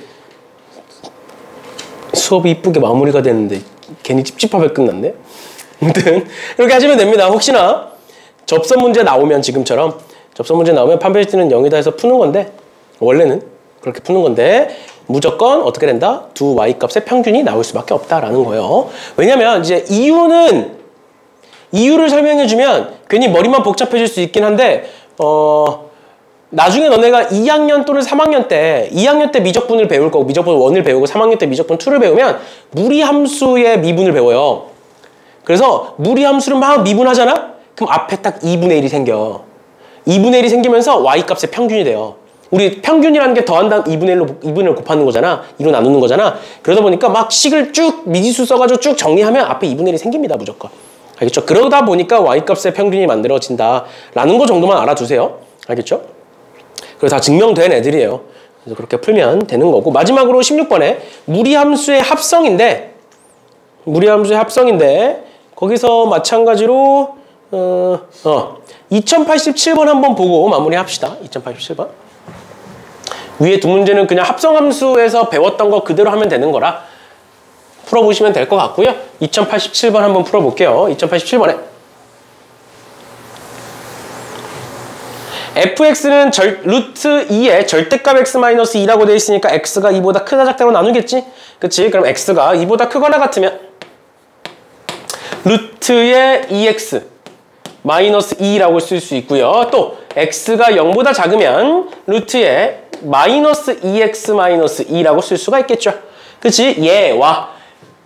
수업이 이쁘게 마무리가 되는데 괜히 찝찝하게 끝났네. 아무튼 이렇게 하시면 됩니다. 혹시나 접선 문제 나오면 지금처럼 접선 문제 나오면 판별지는 0이다 해서 푸는 건데, 원래는 그렇게 푸는 건데 무조건 어떻게 된다? 두 y값의 평균이 나올 수밖에 없다라는 거예요. 왜냐면 이제 이유를 설명해주면 괜히 머리만 복잡해질 수 있긴 한데 나중에 너네가 2학년 또는 3학년 때 2학년 때 미적분을 배울 거고 미적분 1을 배우고 3학년 때 미적분 2를 배우면 무리함수의 미분을 배워요. 그래서 무리함수를 막 미분하잖아? 그럼 앞에 딱 2분의 1이 생겨. 2분의 1이 생기면서 y값의 평균이 돼요. 우리 평균이라는 게 더한 다음 2분의 1로 곱하는 거잖아. 2로 나누는 거잖아. 그러다 보니까 막 식을 쭉 미지수 써가지고 쭉 정리하면 앞에 2분의 1이 생깁니다. 무조건. 알겠죠? 그러다 보니까 y값의 평균이 만들어진다라는 거 정도만 알아두세요. 알겠죠? 그래서 다 증명된 애들이에요. 그래서 그렇게 풀면 되는 거고, 마지막으로 16번에 무리함수의 합성인데 거기서 마찬가지로 2087번 한번 보고 마무리합시다. 2087번. 위에 두 문제는 그냥 합성함수에서 배웠던 거 그대로 하면 되는 거라 풀어보시면 될 것 같고요. 2087번 한번 풀어볼게요. 2087번에 fx는 루트 2의 절대값 x-2라고 되어 있으니까 x가 2보다 크다 작다로 나누겠지? 그치? 그럼 x가 2보다 크거나 같으면 루트의 2x 마이너스 2라고 쓸 수 있고요. 또 x가 0보다 작으면 루트의 마이너스 2x 마이너스 2라고 쓸 수가 있겠죠. 그치?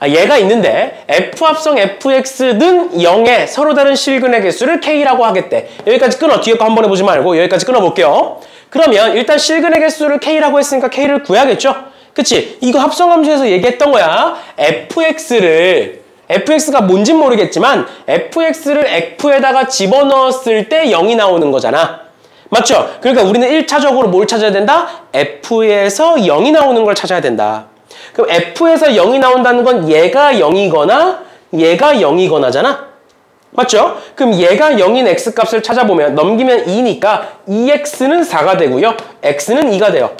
얘가 있는데 f 합성 fx는 0의 서로 다른 실근의 개수를 k라고 하겠대. 여기까지 끊어. 뒤에 거 한 번 해보지 말고 여기까지 끊어볼게요. 그러면 일단 실근의 개수를 k라고 했으니까 k를 구해야겠죠. 그치? 이거 합성함수에서 얘기했던 거야. fx가 뭔진 모르겠지만 fx를 f에다가 집어넣었을 때 0이 나오는 거잖아. 맞죠? 그러니까 우리는 1차적으로 뭘 찾아야 된다? f에서 0이 나오는 걸 찾아야 된다. 그럼 f에서 0이 나온다는 건 얘가 0이거나 얘가 0이거나잖아. 맞죠? 그럼 얘가 0인 x값을 찾아보면 넘기면 2니까 2x는 4가 되고요. x는 2가 돼요.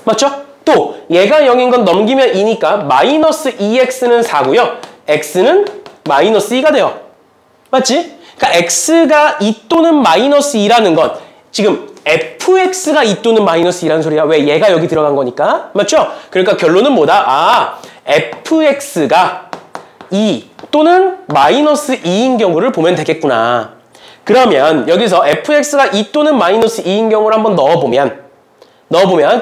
맞죠? 또 얘가 0인 건 넘기면 2니까 마이너스 2x는 4고요. x는 마이너스 2가 돼요. 맞지? 그러니까 x가 2 또는 마이너스 2라는 건 지금 fx가 2 또는 마이너스 2라는 소리야. 왜? 얘가 여기 들어간 거니까. 맞죠? 그러니까 결론은 뭐다? 아, fx가 2 또는 마이너스 2인 경우를 보면 되겠구나. 그러면 여기서 fx가 2 또는 마이너스 2인 경우를 한번 넣어보면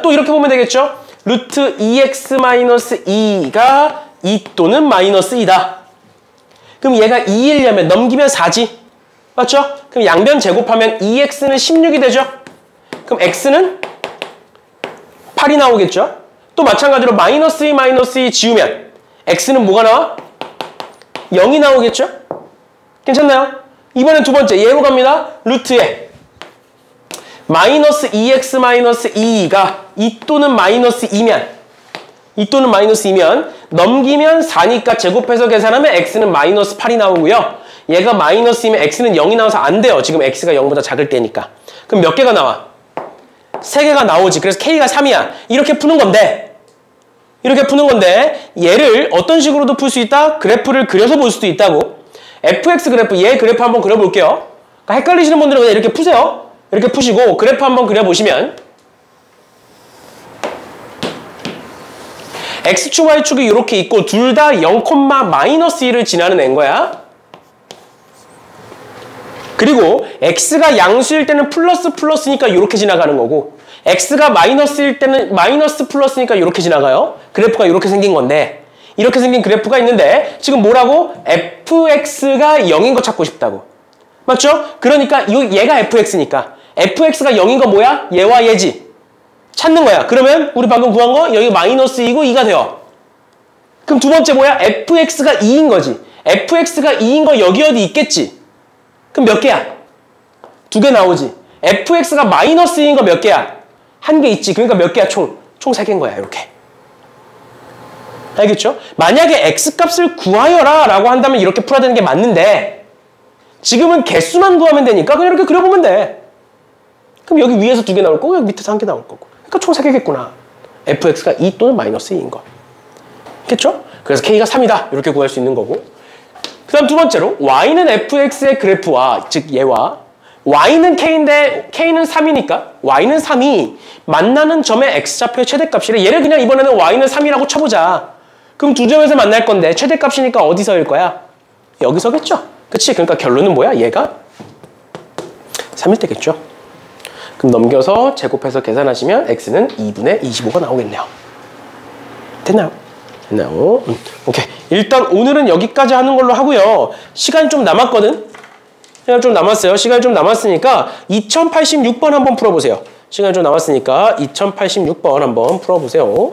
또 이렇게 보면 되겠죠? 루트 2x 마이너스 2가 2 또는 마이너스 2다. 그럼 얘가 2이려면 넘기면 4지. 맞죠? 그럼 양변 제곱하면 2x는 16이 되죠? 그럼 x는 8이 나오겠죠? 또 마찬가지로 마이너스 2 마이너스 2 지우면 x는 뭐가 나와? 0이 나오겠죠? 괜찮나요? 이번엔 두 번째 얘로 갑니다. 루트에 마이너스 2x 마이너스 2가 2 또는 마이너스 2면 넘기면 4니까 제곱해서 계산하면 x는 마이너스 8이 나오고요. 얘가 마이너스이면 x는 0이 나와서 안 돼요. 지금 x가 0보다 작을 때니까. 그럼 몇 개가 나와? 3개가 나오지. 그래서 k가 3이야. 이렇게 푸는 건데 얘를 어떤 식으로도 풀 수 있다? 그래프를 그려서 볼 수도 있다고. fx 그래프, 얘 그래프 한번 그려볼게요. 그러니까 헷갈리시는 분들은 그냥 이렇게 푸세요. 이렇게 푸시고 그래프 한번 그려보시면 x축, y축이 이렇게 있고 둘 다 0, 마이너스 1을 지나는 애인 거야. 그리고 x가 양수일 때는 플러스니까 이렇게 지나가는 거고 x가 마이너스일 때는 마이너스 플러스니까 이렇게 지나가요. 그래프가 이렇게 생긴 건데 이렇게 생긴 그래프가 있는데 지금 뭐라고? fx가 0인 거 찾고 싶다고. 맞죠? 그러니까 얘가 fx니까 fx가 0인 거 뭐야? 얘와 얘지. 찾는 거야. 그러면 우리 방금 구한 거 여기 마이너스 2고 2가 돼요. 그럼 두 번째 뭐야? fx가 2인 거지. fx가 2인 거 여기 어디 있겠지? 그럼 몇 개야? 2개 나오지. fx가 마이너스 2인 거 몇 개야? 1개 있지. 그러니까 몇 개야? 총 3개인 거야. 이렇게. 알겠죠? 만약에 x값을 구하여라 라고 한다면 이렇게 풀어야 되는 게 맞는데 지금은 개수만 구하면 되니까 그냥 이렇게 그려보면 돼. 그럼 여기 위에서 2개 나올 거고 여기 밑에서 1개 나올 거고. 그러니까 총 3개겠구나. fx가 2 또는 마이너스 2인 거. 겠죠? 그래서 k가 3이다. 이렇게 구할 수 있는 거고. 그 다음 두 번째로 y는 fx의 그래프와 즉 얘와 y는 k인데 k는 3이니까 y는 3이 만나는 점의 x좌표의 최대값이래. 얘를 그냥 이번에는 y는 3이라고 쳐보자. 그럼 두 점에서 만날 건데 최대값이니까 어디서일 거야? 여기서겠죠? 그치? 그러니까 결론은 뭐야? 얘가 3일 때겠죠? 그럼 넘겨서 제곱해서 계산하시면 x는 2분의 25가 나오겠네요. 됐나요? 됐나요? 오케이. 일단 오늘은 여기까지 하는 걸로 하고요. 시간이 좀 남았거든? 시간이 좀 남았어요. 시간이 좀 남았으니까 2086번 한번 풀어보세요. 시간이 좀 남았으니까 2086번 한번 풀어보세요.